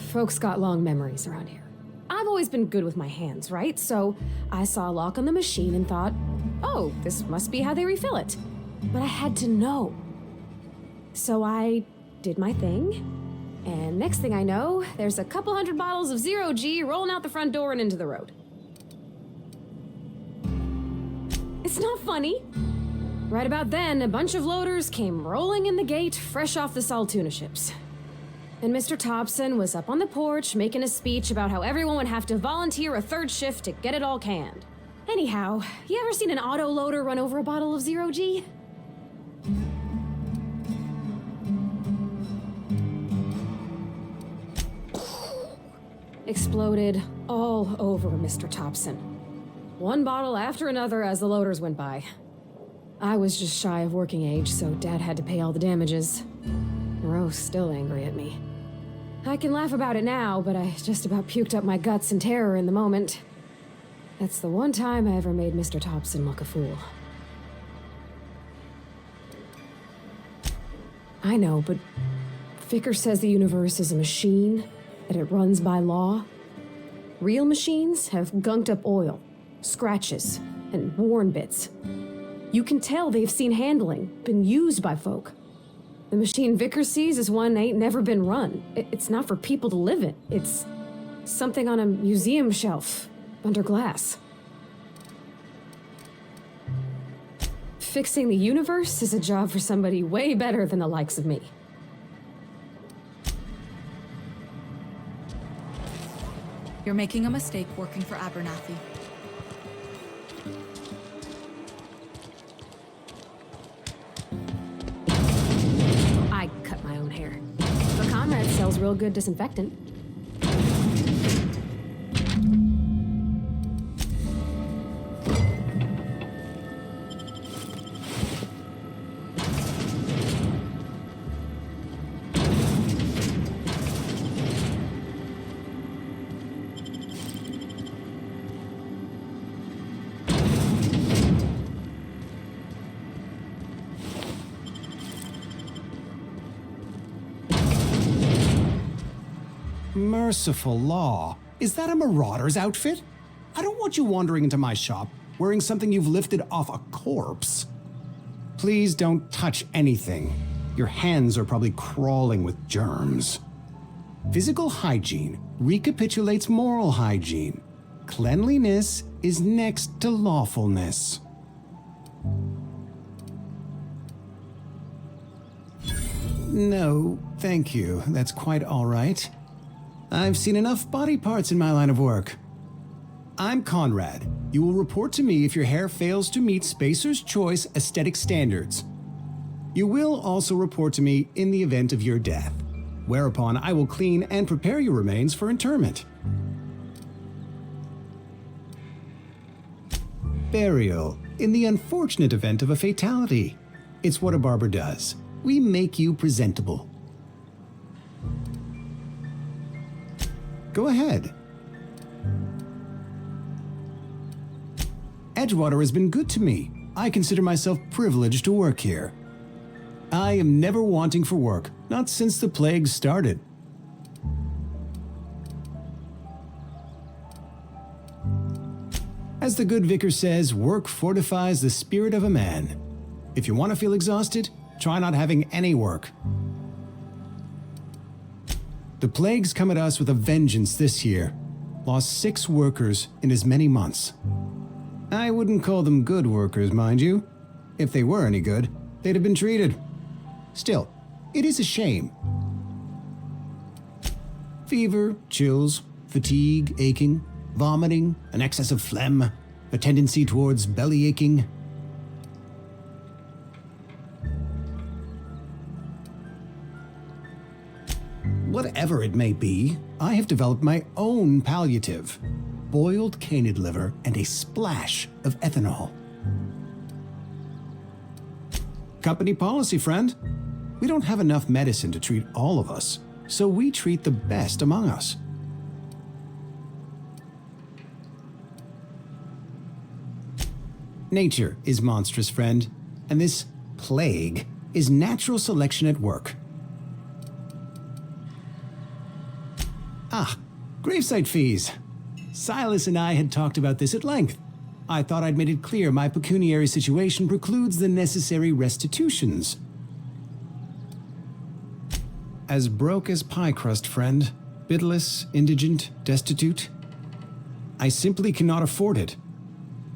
folks got long memories around here. I've always been good with my hands, right? So I saw a lock on the machine and thought, oh, this must be how they refill it. But I had to know. So I did my thing, and next thing I know, there's a couple hundred bottles of 0G rolling out the front door and into the road. It's not funny. Right about then, a bunch of loaders came rolling in the gate, fresh off the Sal tuna ships. And Mr. Thompson was up on the porch making a speech about how everyone would have to volunteer a third shift to get it all canned. Anyhow, you ever seen an auto loader run over a bottle of 0G? Exploded all over Mr. Thompson. One bottle after another as the loaders went by. I was just shy of working age, so Dad had to pay all the damages. Rose still angry at me. I can laugh about it now, but I just about puked up my guts in terror in the moment. That's the one time I ever made Mr. Thompson look a fool. I know, but Vicker says the universe is a machine, that it runs by law. Real machines have gunked up oil, scratches, and worn bits. You can tell they've seen handling, been used by folk. The machine Vickers sees is one ain't never been run. It's not for people to live in. It's something on a museum shelf, under glass. Fixing the universe is a job for somebody way better than the likes of me. You're making a mistake working for Abernathy. I cut my own hair. But Conrad sells real good disinfectant. Merciful law. Is that a marauder's outfit? I don't want you wandering into my shop wearing something you've lifted off a corpse. Please don't touch anything. Your hands are probably crawling with germs. Physical hygiene recapitulates moral hygiene. Cleanliness is next to lawfulness. No, thank you. That's quite all right. I've seen enough body parts in my line of work. I'm Conrad. You will report to me if your hair fails to meet Spacer's Choice aesthetic standards. You will also report to me in the event of your death, whereupon I will clean and prepare your remains for interment. Burial, in the unfortunate event of a fatality. It's what a barber does. We make you presentable. Go ahead. Edgewater has been good to me. I consider myself privileged to work here. I am never wanting for work, not since the plague started. As the good vicar says, work fortifies the spirit of a man. If you want to feel exhausted, try not having any work. The plague's come at us with a vengeance this year. Lost 6 workers in as many months. I wouldn't call them good workers, mind you. If they were any good, they'd have been treated. Still, it is a shame. Fever, chills, fatigue, aching, vomiting, an excess of phlegm, a tendency towards belly aching. Whatever it may be, I have developed my own palliative. Boiled canid liver and a splash of ethanol. Company policy, friend. We don't have enough medicine to treat all of us, so we treat the best among us. Nature is monstrous, friend, and this plague is natural selection at work. Ah, gravesite fees. Silas and I had talked about this at length. I thought I'd made it clear my pecuniary situation precludes the necessary restitutions. As broke as pie crust, friend. Bidless, indigent, destitute. I simply cannot afford it.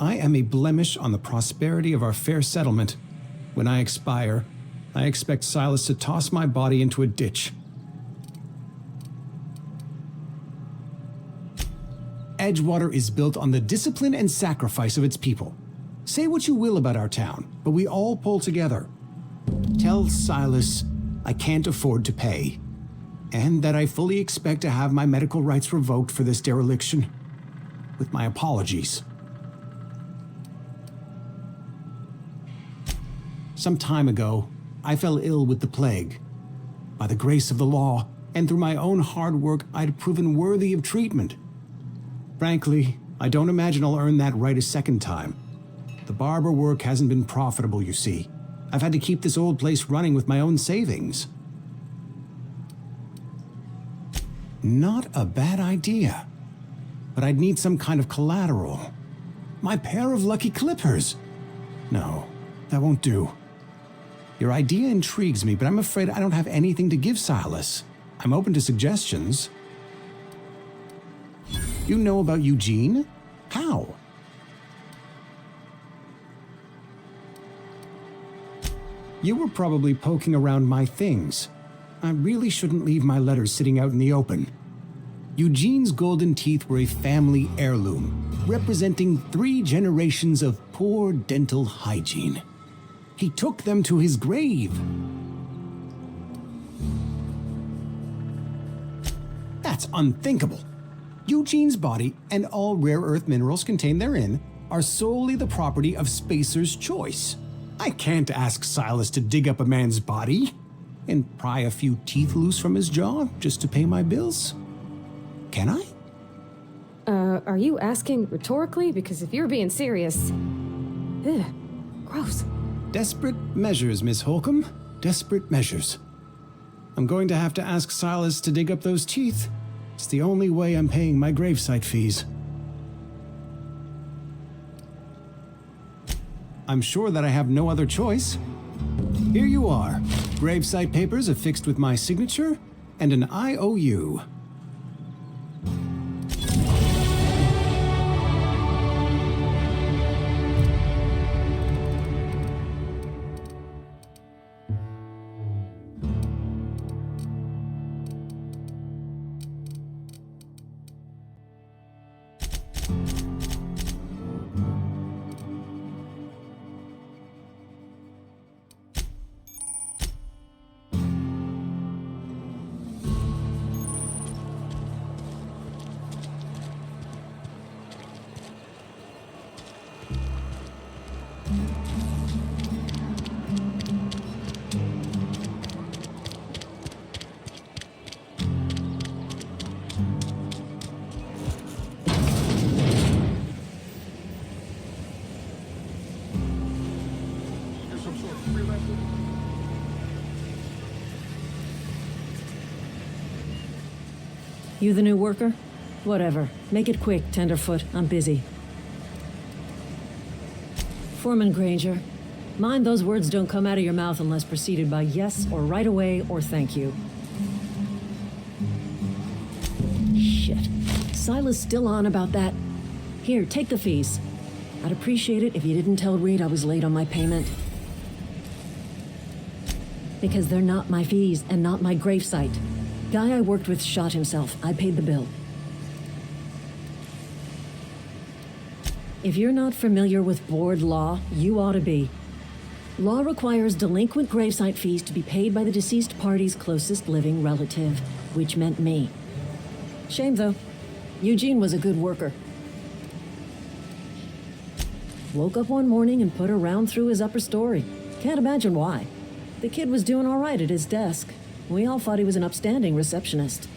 I am a blemish on the prosperity of our fair settlement. When I expire, I expect Silas to toss my body into a ditch. Edgewater is built on the discipline and sacrifice of its people. Say what you will about our town, but we all pull together. Tell Silas I can't afford to pay, and that I fully expect to have my medical rights revoked for this dereliction. With my apologies. Some time ago, I fell ill with the plague. By the grace of the law, and through my own hard work, I'd proven worthy of treatment. Frankly, I don't imagine I'll earn that right a second time. The barber work hasn't been profitable, you see. I've had to keep this old place running with my own savings. Not a bad idea. But I'd need some kind of collateral. My pair of lucky clippers. No, that won't do. Your idea intrigues me, but I'm afraid I don't have anything to give Silas. I'm open to suggestions. You know about Eugene? How? You were probably poking around my things. I really shouldn't leave my letters sitting out in the open. Eugene's golden teeth were a family heirloom, representing 3 generations of poor dental hygiene. He took them to his grave. That's unthinkable. Eugene's body and all rare earth minerals contained therein are solely the property of Spacer's choice. I can't ask Silas to dig up a man's body and pry a few teeth loose from his jaw just to pay my bills. Can I? Are you asking rhetorically? Because if you're being serious... Ugh, gross. Desperate measures, Miss Holcomb. Desperate measures. I'm going to have to ask Silas to dig up those teeth. It's the only way I'm paying my gravesite fees. I'm sure that I have no other choice. Here you are. Gravesite papers affixed with my signature and an IOU. You the new worker? Whatever. Make it quick, Tenderfoot. I'm busy. Foreman Granger, mind those words don't come out of your mouth unless preceded by yes or right away or thank you. Shit. Silas still on about that. Here, take the fees. I'd appreciate it if you didn't tell Reed I was late on my payment. Because they're not my fees and not my gravesite. Guy I worked with shot himself. I paid the bill. If you're not familiar with board law, you ought to be. Law requires delinquent gravesite fees to be paid by the deceased party's closest living relative, which meant me. Shame, though. Eugene was a good worker. Woke up one morning and put a round through his upper story. Can't imagine why. The kid was doing all right at his desk. We all thought he was an upstanding receptionist.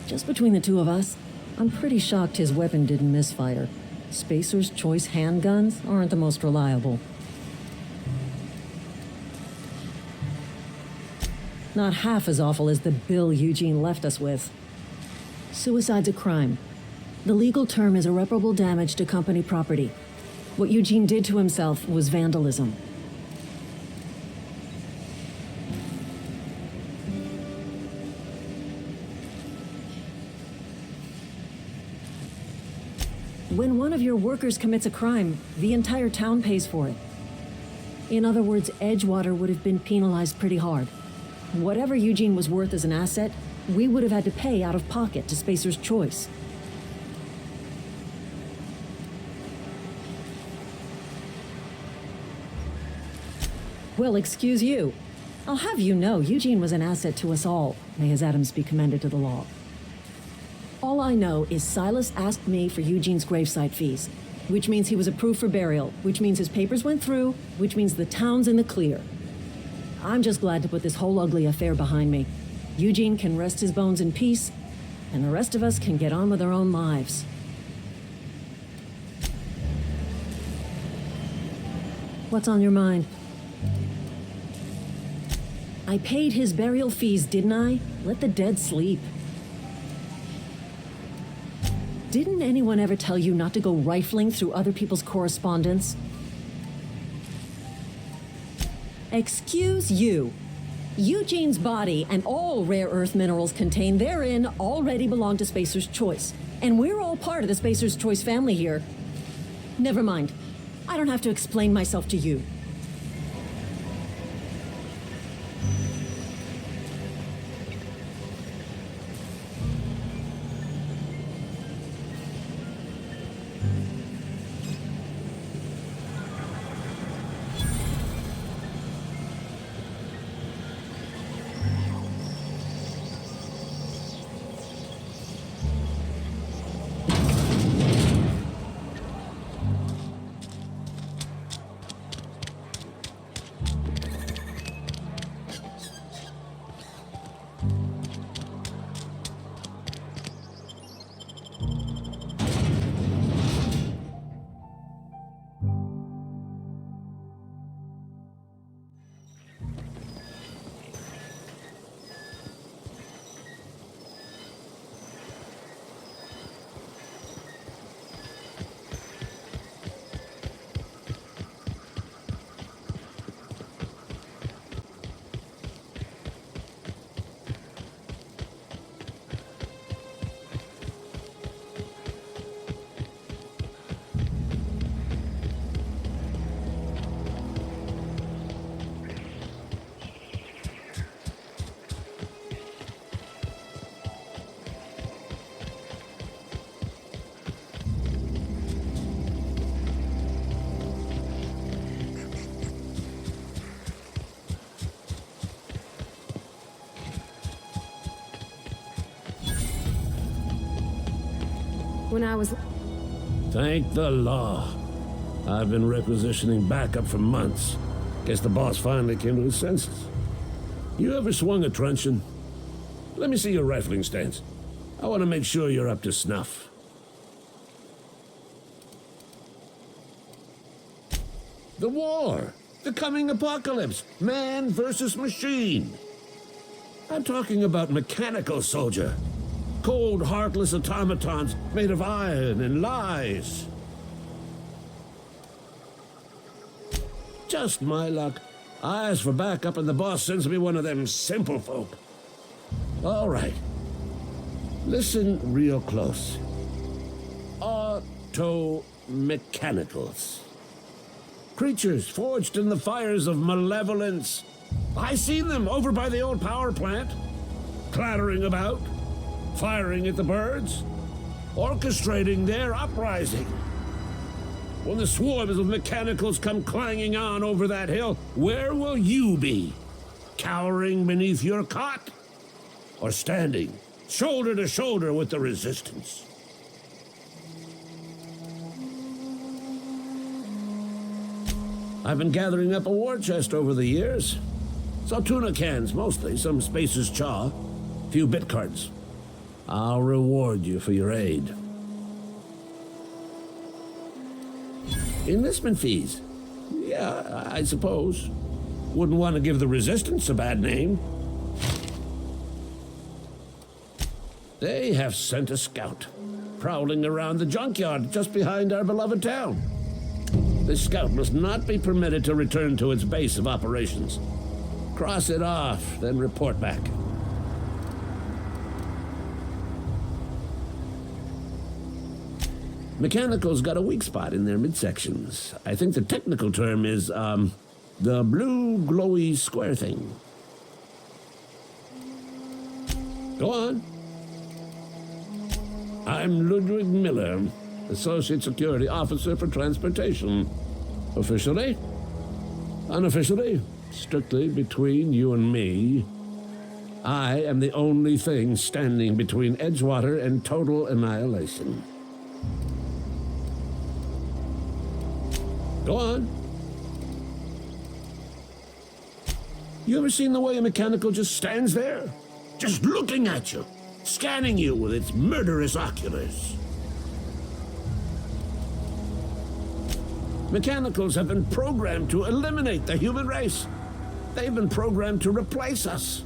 Just between the two of us, I'm pretty shocked his weapon didn't misfire. Spacer's Choice handguns aren't the most reliable. Not half as awful as the bill Eugene left us with. Suicide's a crime. The legal term is irreparable damage to company property. What Eugene did to himself was vandalism. When one of your workers commits a crime, the entire town pays for it. In other words, Edgewater would have been penalized pretty hard. Whatever Eugene was worth as an asset, we would have had to pay out of pocket to Spacer's Choice. Well, excuse you. I'll have you know, Eugene was an asset to us all. May his atoms be commended to the law. All I know is Silas asked me for Eugene's gravesite fees, which means he was approved for burial, which means his papers went through, which means the town's in the clear. I'm just glad to put this whole ugly affair behind me. Eugene can rest his bones in peace, and the rest of us can get on with our own lives. What's on your mind? I paid his burial fees, didn't I? Let the dead sleep. Didn't anyone ever tell you not to go rifling through other people's correspondence? Excuse you. Eugene's body and all rare earth minerals contained therein already belong to Spacer's Choice. And we're all part of the Spacer's Choice family here. Never mind. I don't have to explain myself to you. When I was... Thank the law. I've been requisitioning backup for months. Guess the boss finally came to his senses. You ever swung a truncheon? Let me see your rifling stance. I want to make sure you're up to snuff. The war! The coming apocalypse! Man versus machine! I'm talking about mechanical soldier. Cold, heartless automatons made of iron and lies. Just my luck. I ask for backup and the boss sends me one of them simple folk. All right. Listen real close. Auto-mechanicals. Creatures forged in the fires of malevolence. I seen them over by the old power plant, clattering about, firing at the birds, orchestrating their uprising. When the swarms of mechanicals come clanging on over that hill, where will you be? Cowering beneath your cot? Or standing, shoulder to shoulder with the resistance? I've been gathering up a war chest over the years. Some tuna cans, mostly, some Spacer's chaw, few bit cards. I'll reward you for your aid. Enlistment fees. Yeah, I suppose. Wouldn't want to give the Resistance a bad name. They have sent a scout, prowling around the junkyard just behind our beloved town. This scout must not be permitted to return to its base of operations. Cross it off, then report back. Mechanicals got a weak spot in their midsections. I think the technical term is, the blue glowy square thing. Go on. I'm Ludwig Miller, Associate Security Officer for Transportation. Officially, unofficially, strictly between you and me, I am the only thing standing between Edgewater and total annihilation. Go on. You ever seen the way a mechanical just stands there? Just looking at you, scanning you with its murderous oculars. Mechanicals have been programmed to eliminate the human race. They've been programmed to replace us.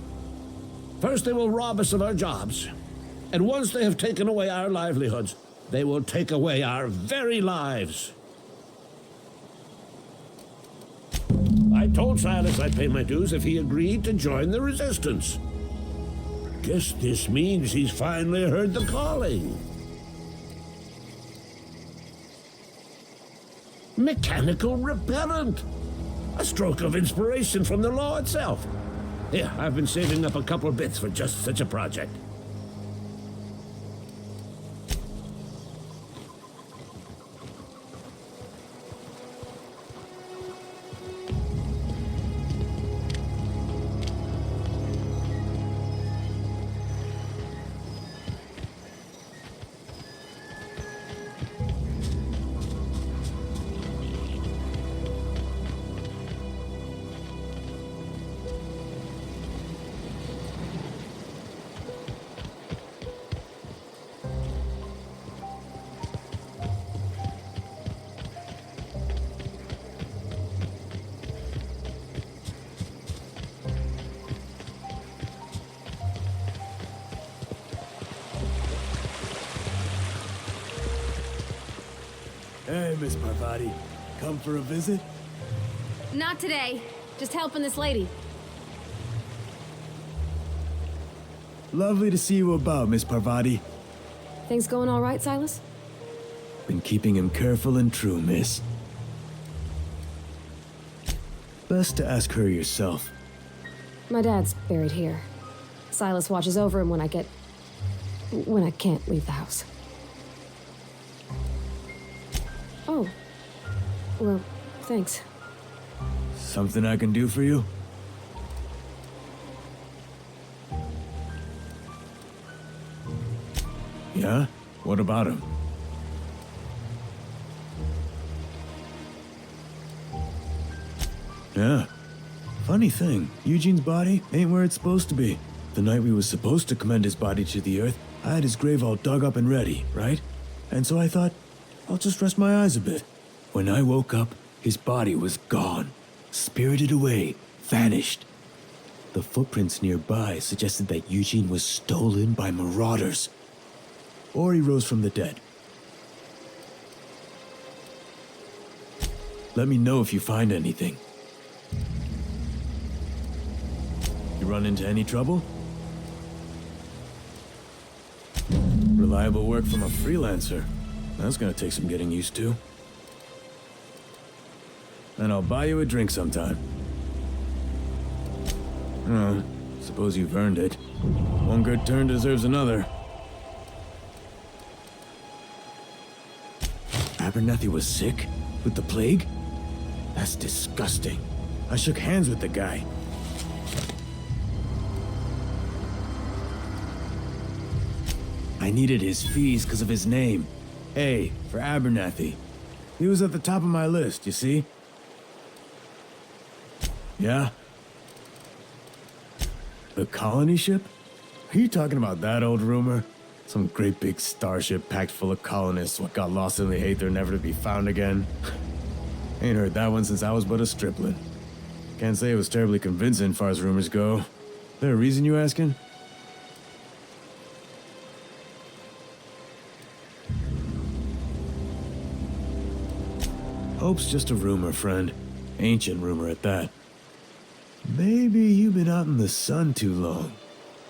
First, they will rob us of our jobs. And once they have taken away our livelihoods, they will take away our very lives. I told Silas I'd pay my dues if he agreed to join the Resistance. Guess this means he's finally heard the calling. Mechanical repellent. A stroke of inspiration from the law itself. Yeah, I've been saving up a couple of bits for just such a project. Hey, Miss Parvati. Come for a visit? Not today. Just helping this lady. Lovely to see you about, Miss Parvati. Things going all right, Silas? Been keeping him careful and true, miss. Best to ask her yourself. My dad's buried here. Silas watches over him when I can't leave the house. Oh. Well, thanks. Something I can do for you? Yeah? What about him? Yeah. Funny thing, Eugene's body ain't where it's supposed to be. The night we was supposed to commend his body to the earth, I had his grave all dug up and ready, right? And so I thought, I'll just rest my eyes a bit. When I woke up, his body was gone. Spirited away, vanished. The footprints nearby suggested that Eugene was stolen by marauders. Or he rose from the dead. Let me know if you find anything. You run into any trouble? Reliable work from a freelancer. That's gonna take some getting used to. And I'll buy you a drink sometime. Oh, suppose you've earned it. One good turn deserves another. Abernathy was sick? With the plague? That's disgusting. I shook hands with the guy. I needed his fees because of his name. A for Abernathy. He was at the top of my list, you see? Yeah? The colony ship? Are you talking about that old rumor? Some great big starship packed full of colonists what got lost in the aether never to be found again? Ain't heard that one since I was but a stripling. Can't say it was terribly convincing far as rumors go. There a reason you asking? Hope's just a rumor, friend. Ancient rumor at that. Maybe you've been out in the sun too long.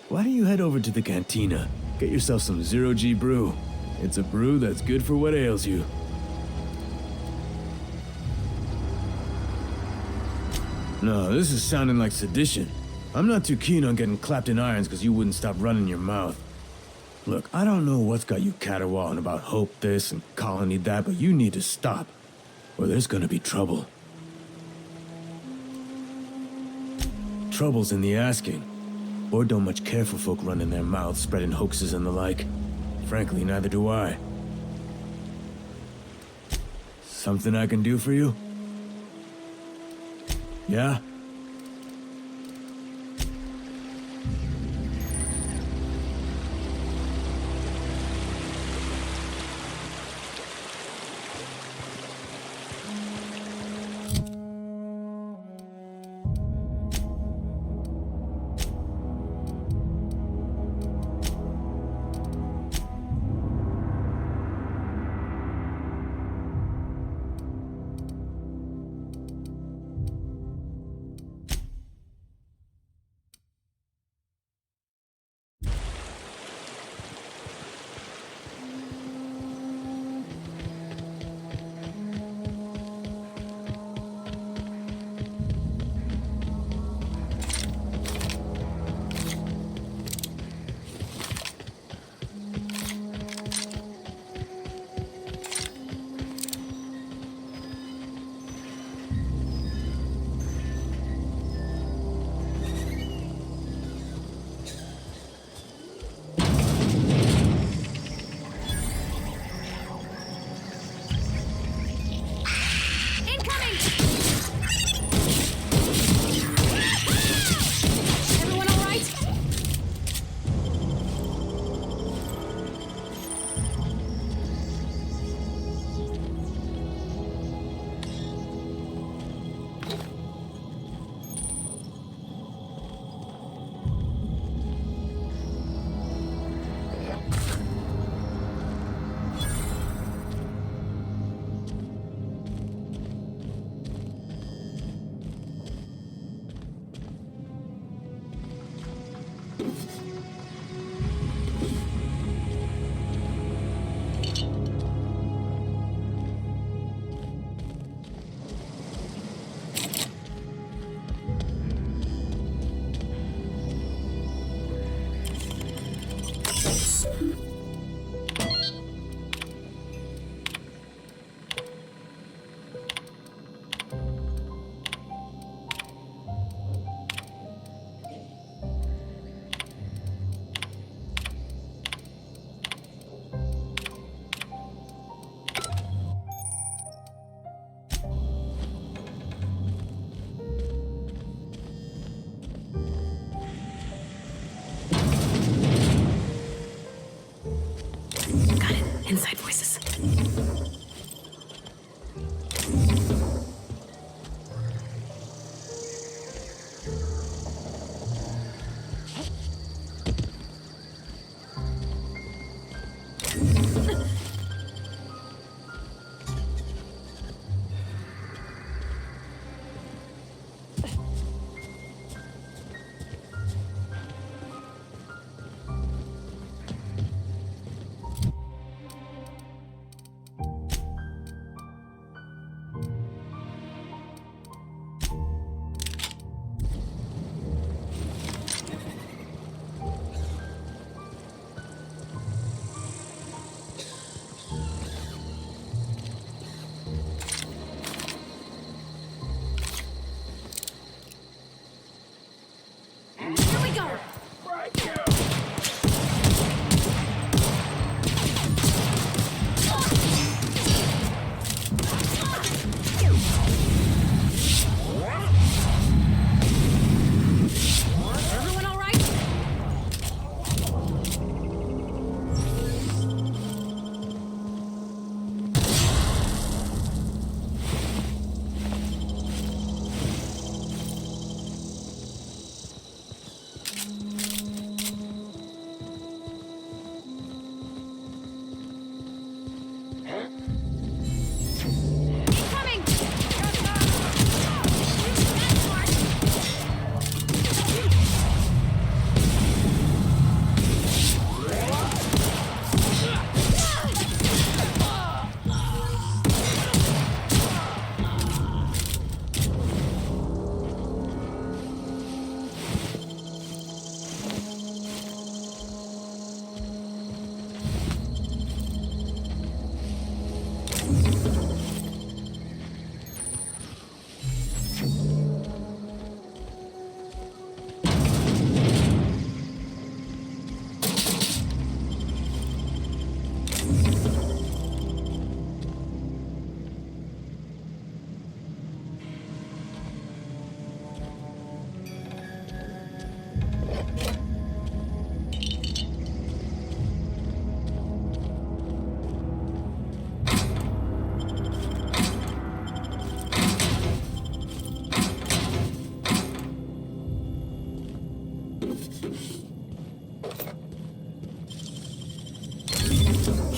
Why don't you head over to the cantina? Get yourself some zero-G brew. It's a brew that's good for what ails you. No, this is sounding like sedition. I'm not too keen on getting clapped in irons because you wouldn't stop running your mouth. Look, I don't know what's got you caterwauling about Hope this and Colony that, but you need to stop, or there's gonna be trouble. Trouble's in the asking. Or don't much care for folk running their mouths, spreading hoaxes and the like. Frankly, neither do I. Something I can do for you? Yeah? Inside voices.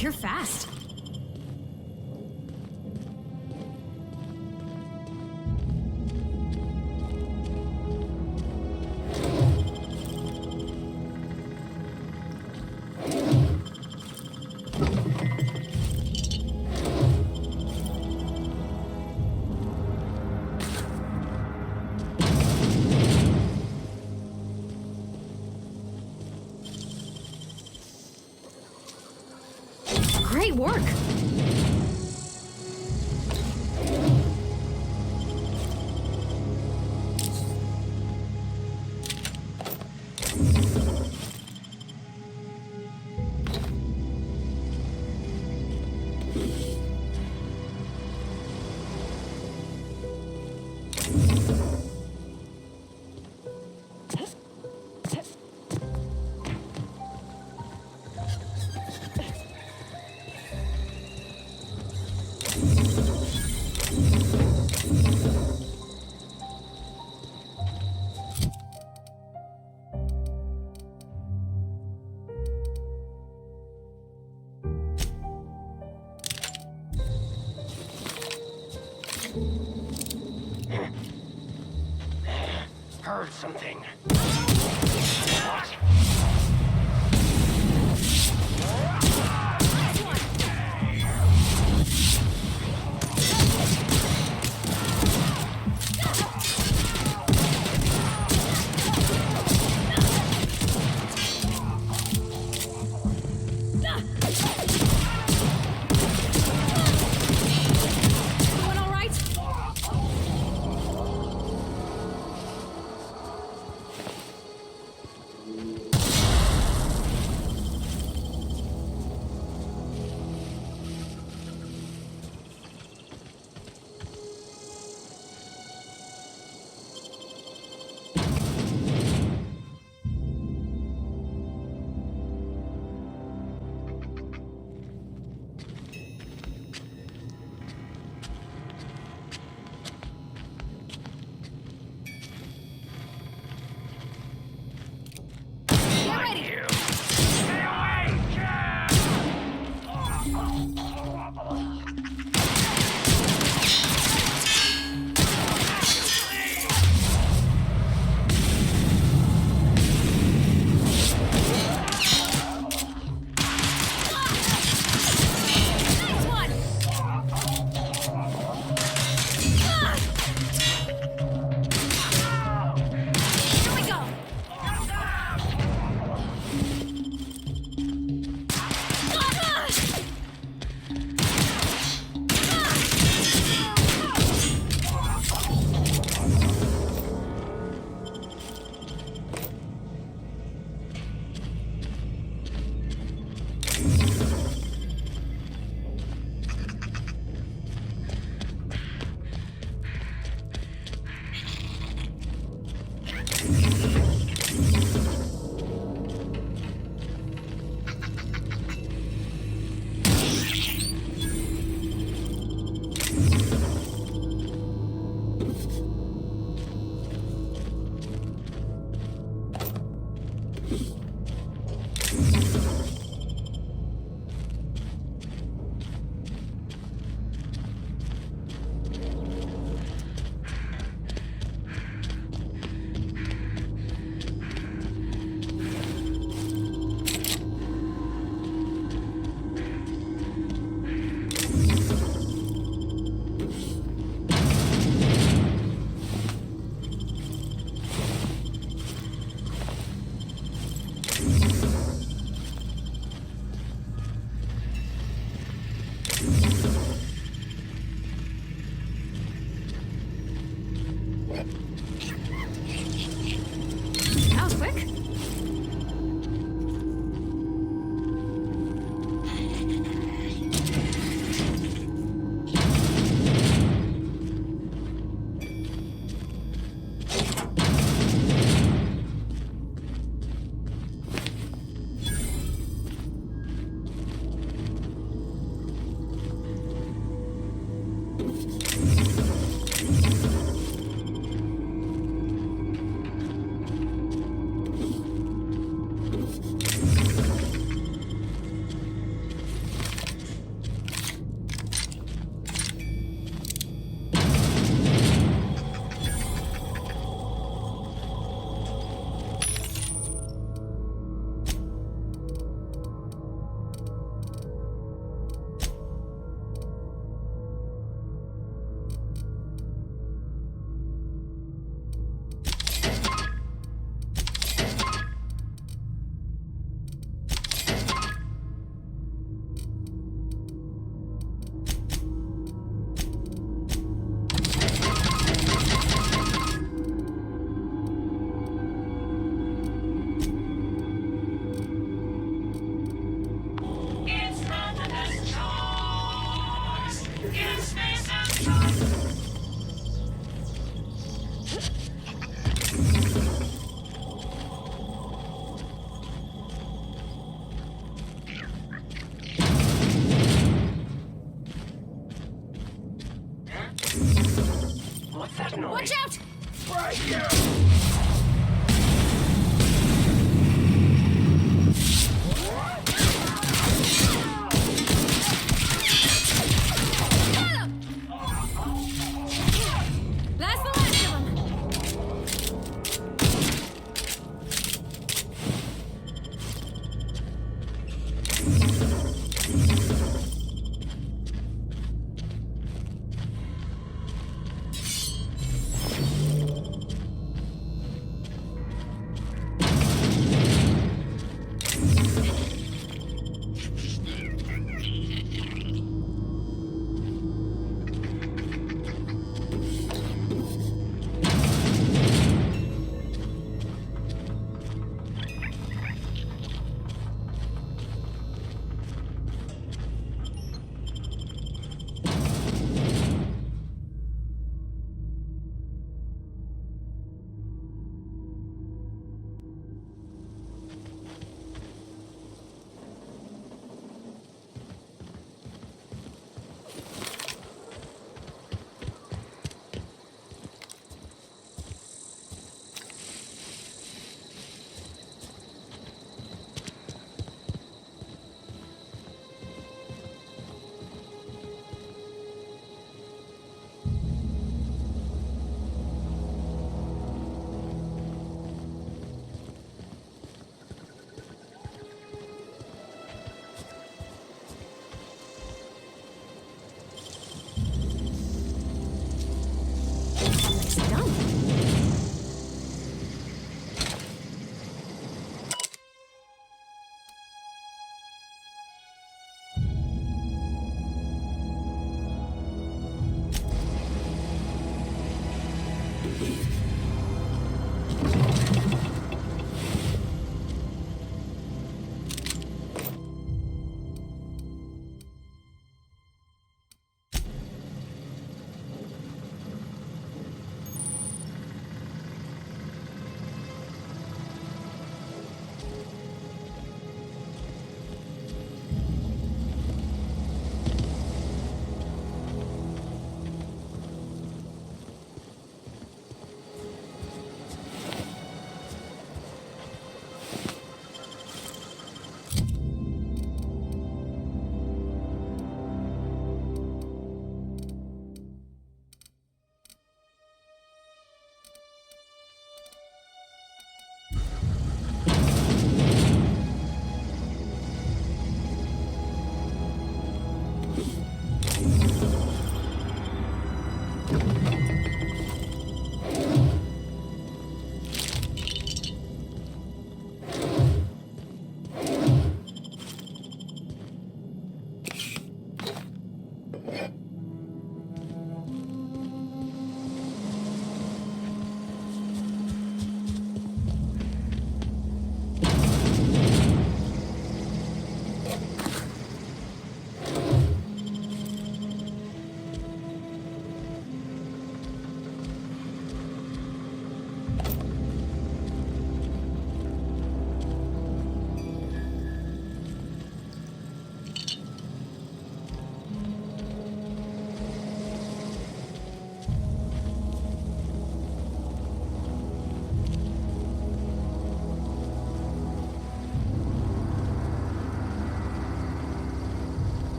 You're fast. Great work! Heard something. Doing all right?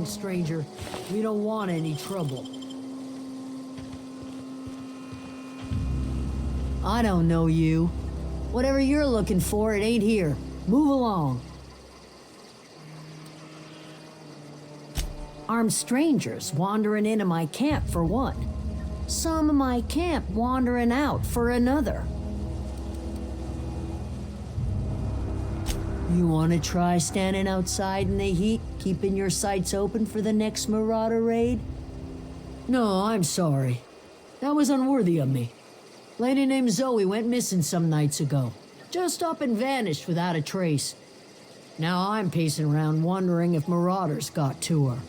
stranger. We don't want any trouble. I don't know you. Whatever you're looking for, it ain't here. Move along. Armed strangers wandering into my camp for one. Some of my camp wandering out for another. You want to try standing outside in the heat, keeping your sights open for the next marauder raid? No, I'm sorry. That was unworthy of me. Lady named Zoe went missing some nights ago. Just up and vanished without a trace. Now I'm pacing around wondering if marauders got to her.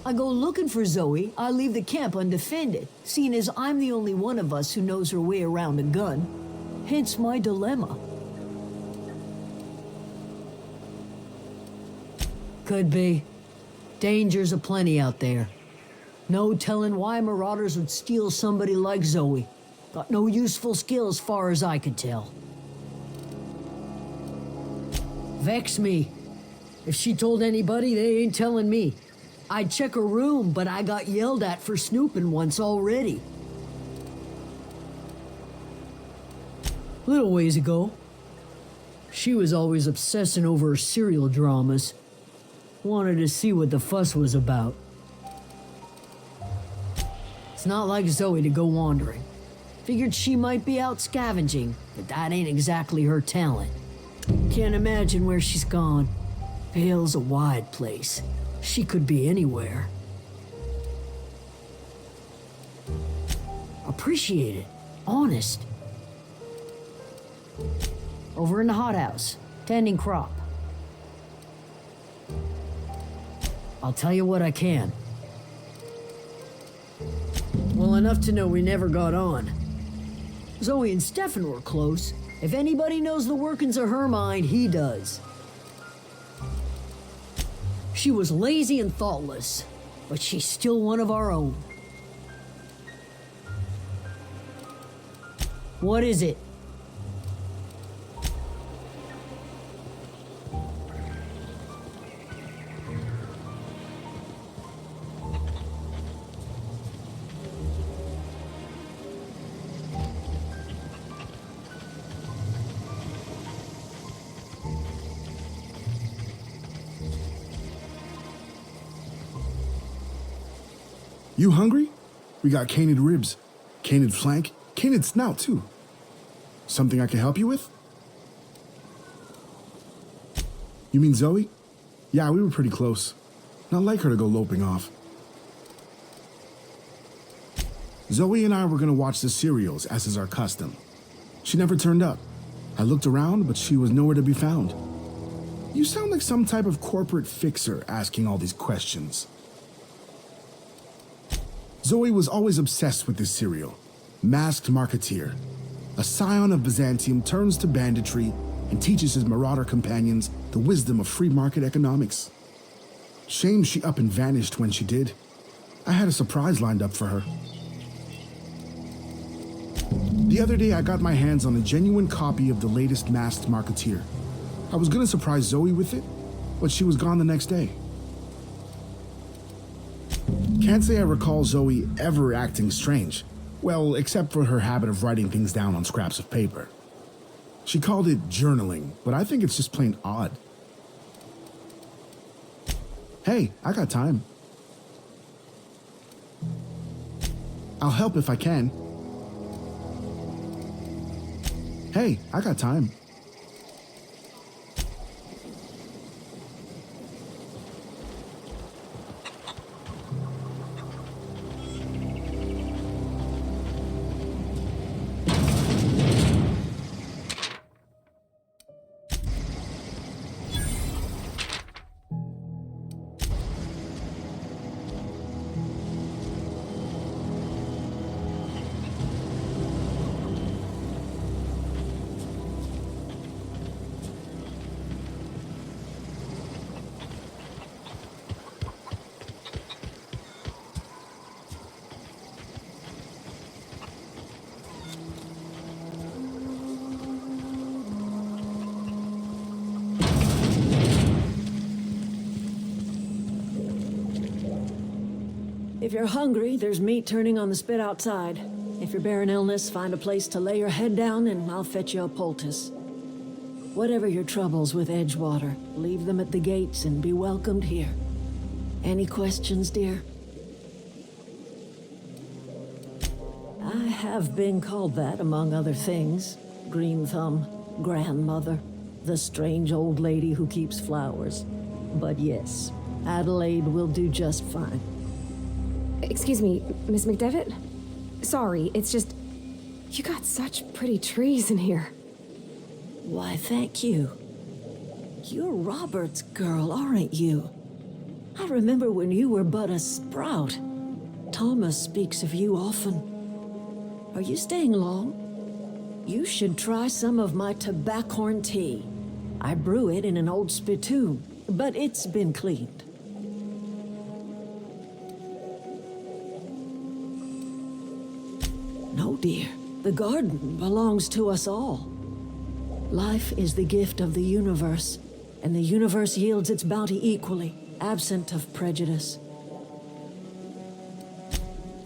I go looking for Zoe, I leave the camp undefended, seeing as I'm the only one of us who knows her way around a gun. Hence my dilemma. Could be. Dangers aplenty out there. No telling why marauders would steal somebody like Zoe. Got no useful skill as far as I could tell. Vex me. If she told anybody, they ain't telling me. I'd check her room, but I got yelled at for snooping once already. Little ways ago, she was always obsessing over her serial dramas. Wanted to see what the fuss was about. It's not like Zoe to go wandering. Figured she might be out scavenging, but that ain't exactly her talent. Can't imagine where she's gone. Vale's a wide place. She could be anywhere. Appreciate it. Honest. Over in the hothouse, tending crop. I'll tell you what I can. Well, enough to know we never got on. Zoe and Stefan were close. If anybody knows the workings of her mind, he does. She was lazy and thoughtless, but she's still one of our own. What is it? You hungry? We got canid ribs, canid flank, canid snout too. Something I can help you with? You mean Zoe? Yeah, we were pretty close. Not like her to go loping off. Zoe and I were gonna watch the serials, as is our custom. She never turned up. I looked around, but she was nowhere to be found. You sound like some type of corporate fixer asking all these questions. Zoe was always obsessed with this serial. Masked Marketeer. A scion of Byzantium turns to banditry and teaches his marauder companions the wisdom of free market economics. Shame she up and vanished when she did. I had a surprise lined up for her. The other day I got my hands on a genuine copy of the latest Masked Marketeer. I was gonna surprise Zoe with it, but she was gone the next day. Can't say I recall Zoe ever acting strange. Well, except for her habit of writing things down on scraps of paper. She called it journaling, but I think it's just plain odd. Hey, I got time. I'll help if I can. Hey, I got time. If you're hungry, there's meat turning on the spit outside. If you're bearing illness, find a place to lay your head down and I'll fetch you a poultice. Whatever your troubles with Edgewater, leave them at the gates and be welcomed here. Any questions, dear? I have been called that, among other things. Green Thumb, grandmother, the strange old lady who keeps flowers. But yes, Adelaide will do just fine. Excuse me, Miss McDevitt? Sorry, it's just... You got such pretty trees in here. Why, thank you. You're Robert's girl, aren't you? I remember when you were but a sprout. Thomas speaks of you often. Are you staying long? You should try some of my tobaccorn tea. I brew it in an old spittoon, but it's been cleaned. No, dear. The garden belongs to us all. Life is the gift of the universe, and the universe yields its bounty equally, absent of prejudice.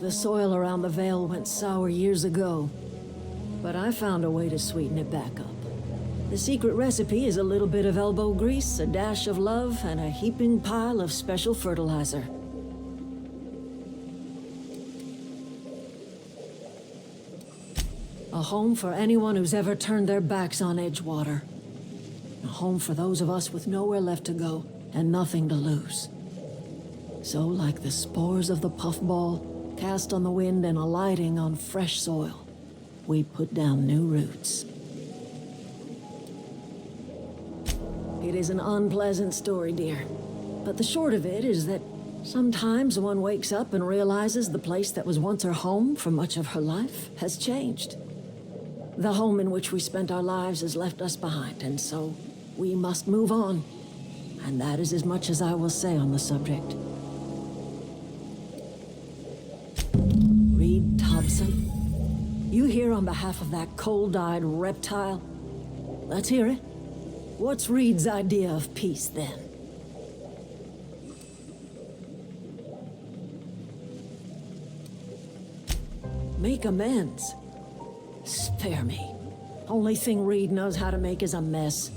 The soil around the Vale went sour years ago, but I found a way to sweeten it back up. The secret recipe is a little bit of elbow grease, a dash of love, and a heaping pile of special fertilizer. A home for anyone who's ever turned their backs on Edgewater. A home for those of us with nowhere left to go and nothing to lose. So, like the spores of the puffball, cast on the wind and alighting on fresh soil, we put down new roots. It is an unpleasant story, dear. But the short of it is that sometimes one wakes up and realizes the place that was once her home for much of her life has changed. The home in which we spent our lives has left us behind, and so we must move on. And that is as much as I will say on the subject. Reed Thompson, you here on behalf of that cold-eyed reptile? Let's hear it. What's Reed's idea of peace, then? Make amends. Spare me. Only thing Reed knows how to make is a mess.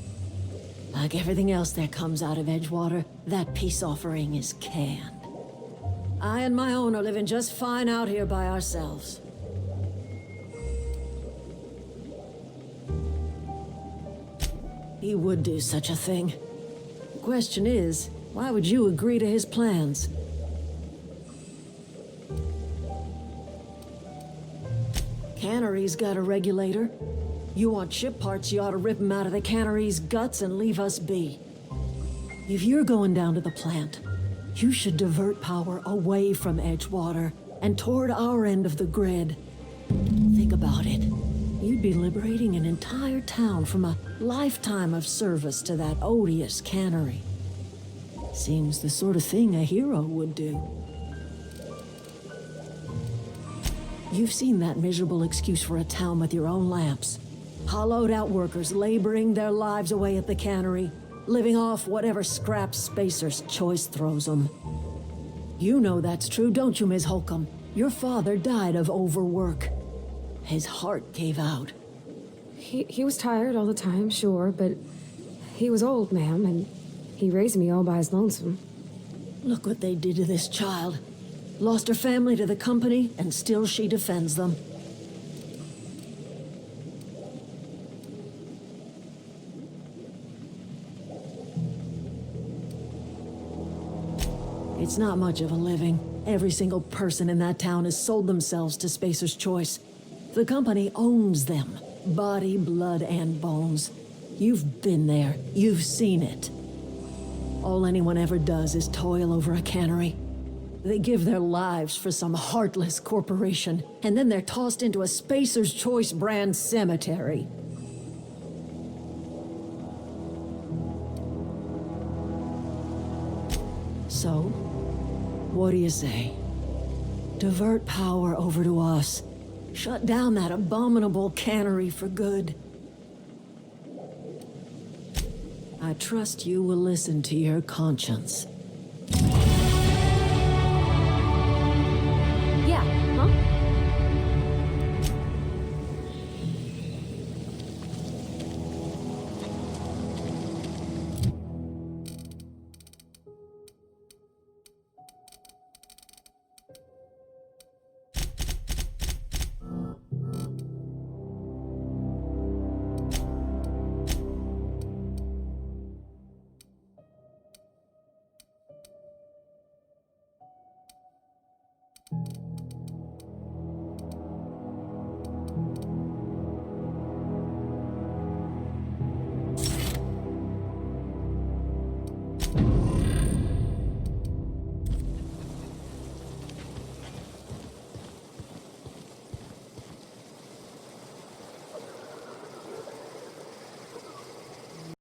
Like everything else that comes out of Edgewater, that peace offering is canned. I and my own are living just fine out here by ourselves. He would do such a thing. The question is, why would you agree to his plans? Cannery's got a regulator. You want ship parts, you ought to rip them out of the cannery's guts and leave us be. If you're going down to the plant, you should divert power away from Edgewater and toward our end of the grid. Think about it. You'd be liberating an entire town from a lifetime of service to that odious cannery. Seems the sort of thing a hero would do. You've seen that miserable excuse for a town with your own lamps. Hollowed out workers laboring their lives away at the cannery, living off whatever scraps Spacer's Choice throws them. You know that's true, don't you, Ms. Holcomb? Your father died of overwork. His heart gave out. He was tired all the time, sure, but he was old, ma'am, and he raised me all by his lonesome. Look what they did to this child. Lost her family to the company, and still she defends them. It's not much of a living. Every single person in that town has sold themselves to Spacer's Choice. The company owns them. Body, blood, and bones. You've been there. You've seen it. All anyone ever does is toil over a cannery. They give their lives for some heartless corporation, and then they're tossed into a Spacer's Choice brand cemetery. So, what do you say? Divert power over to us. Shut down that abominable cannery for good. I trust you will listen to your conscience.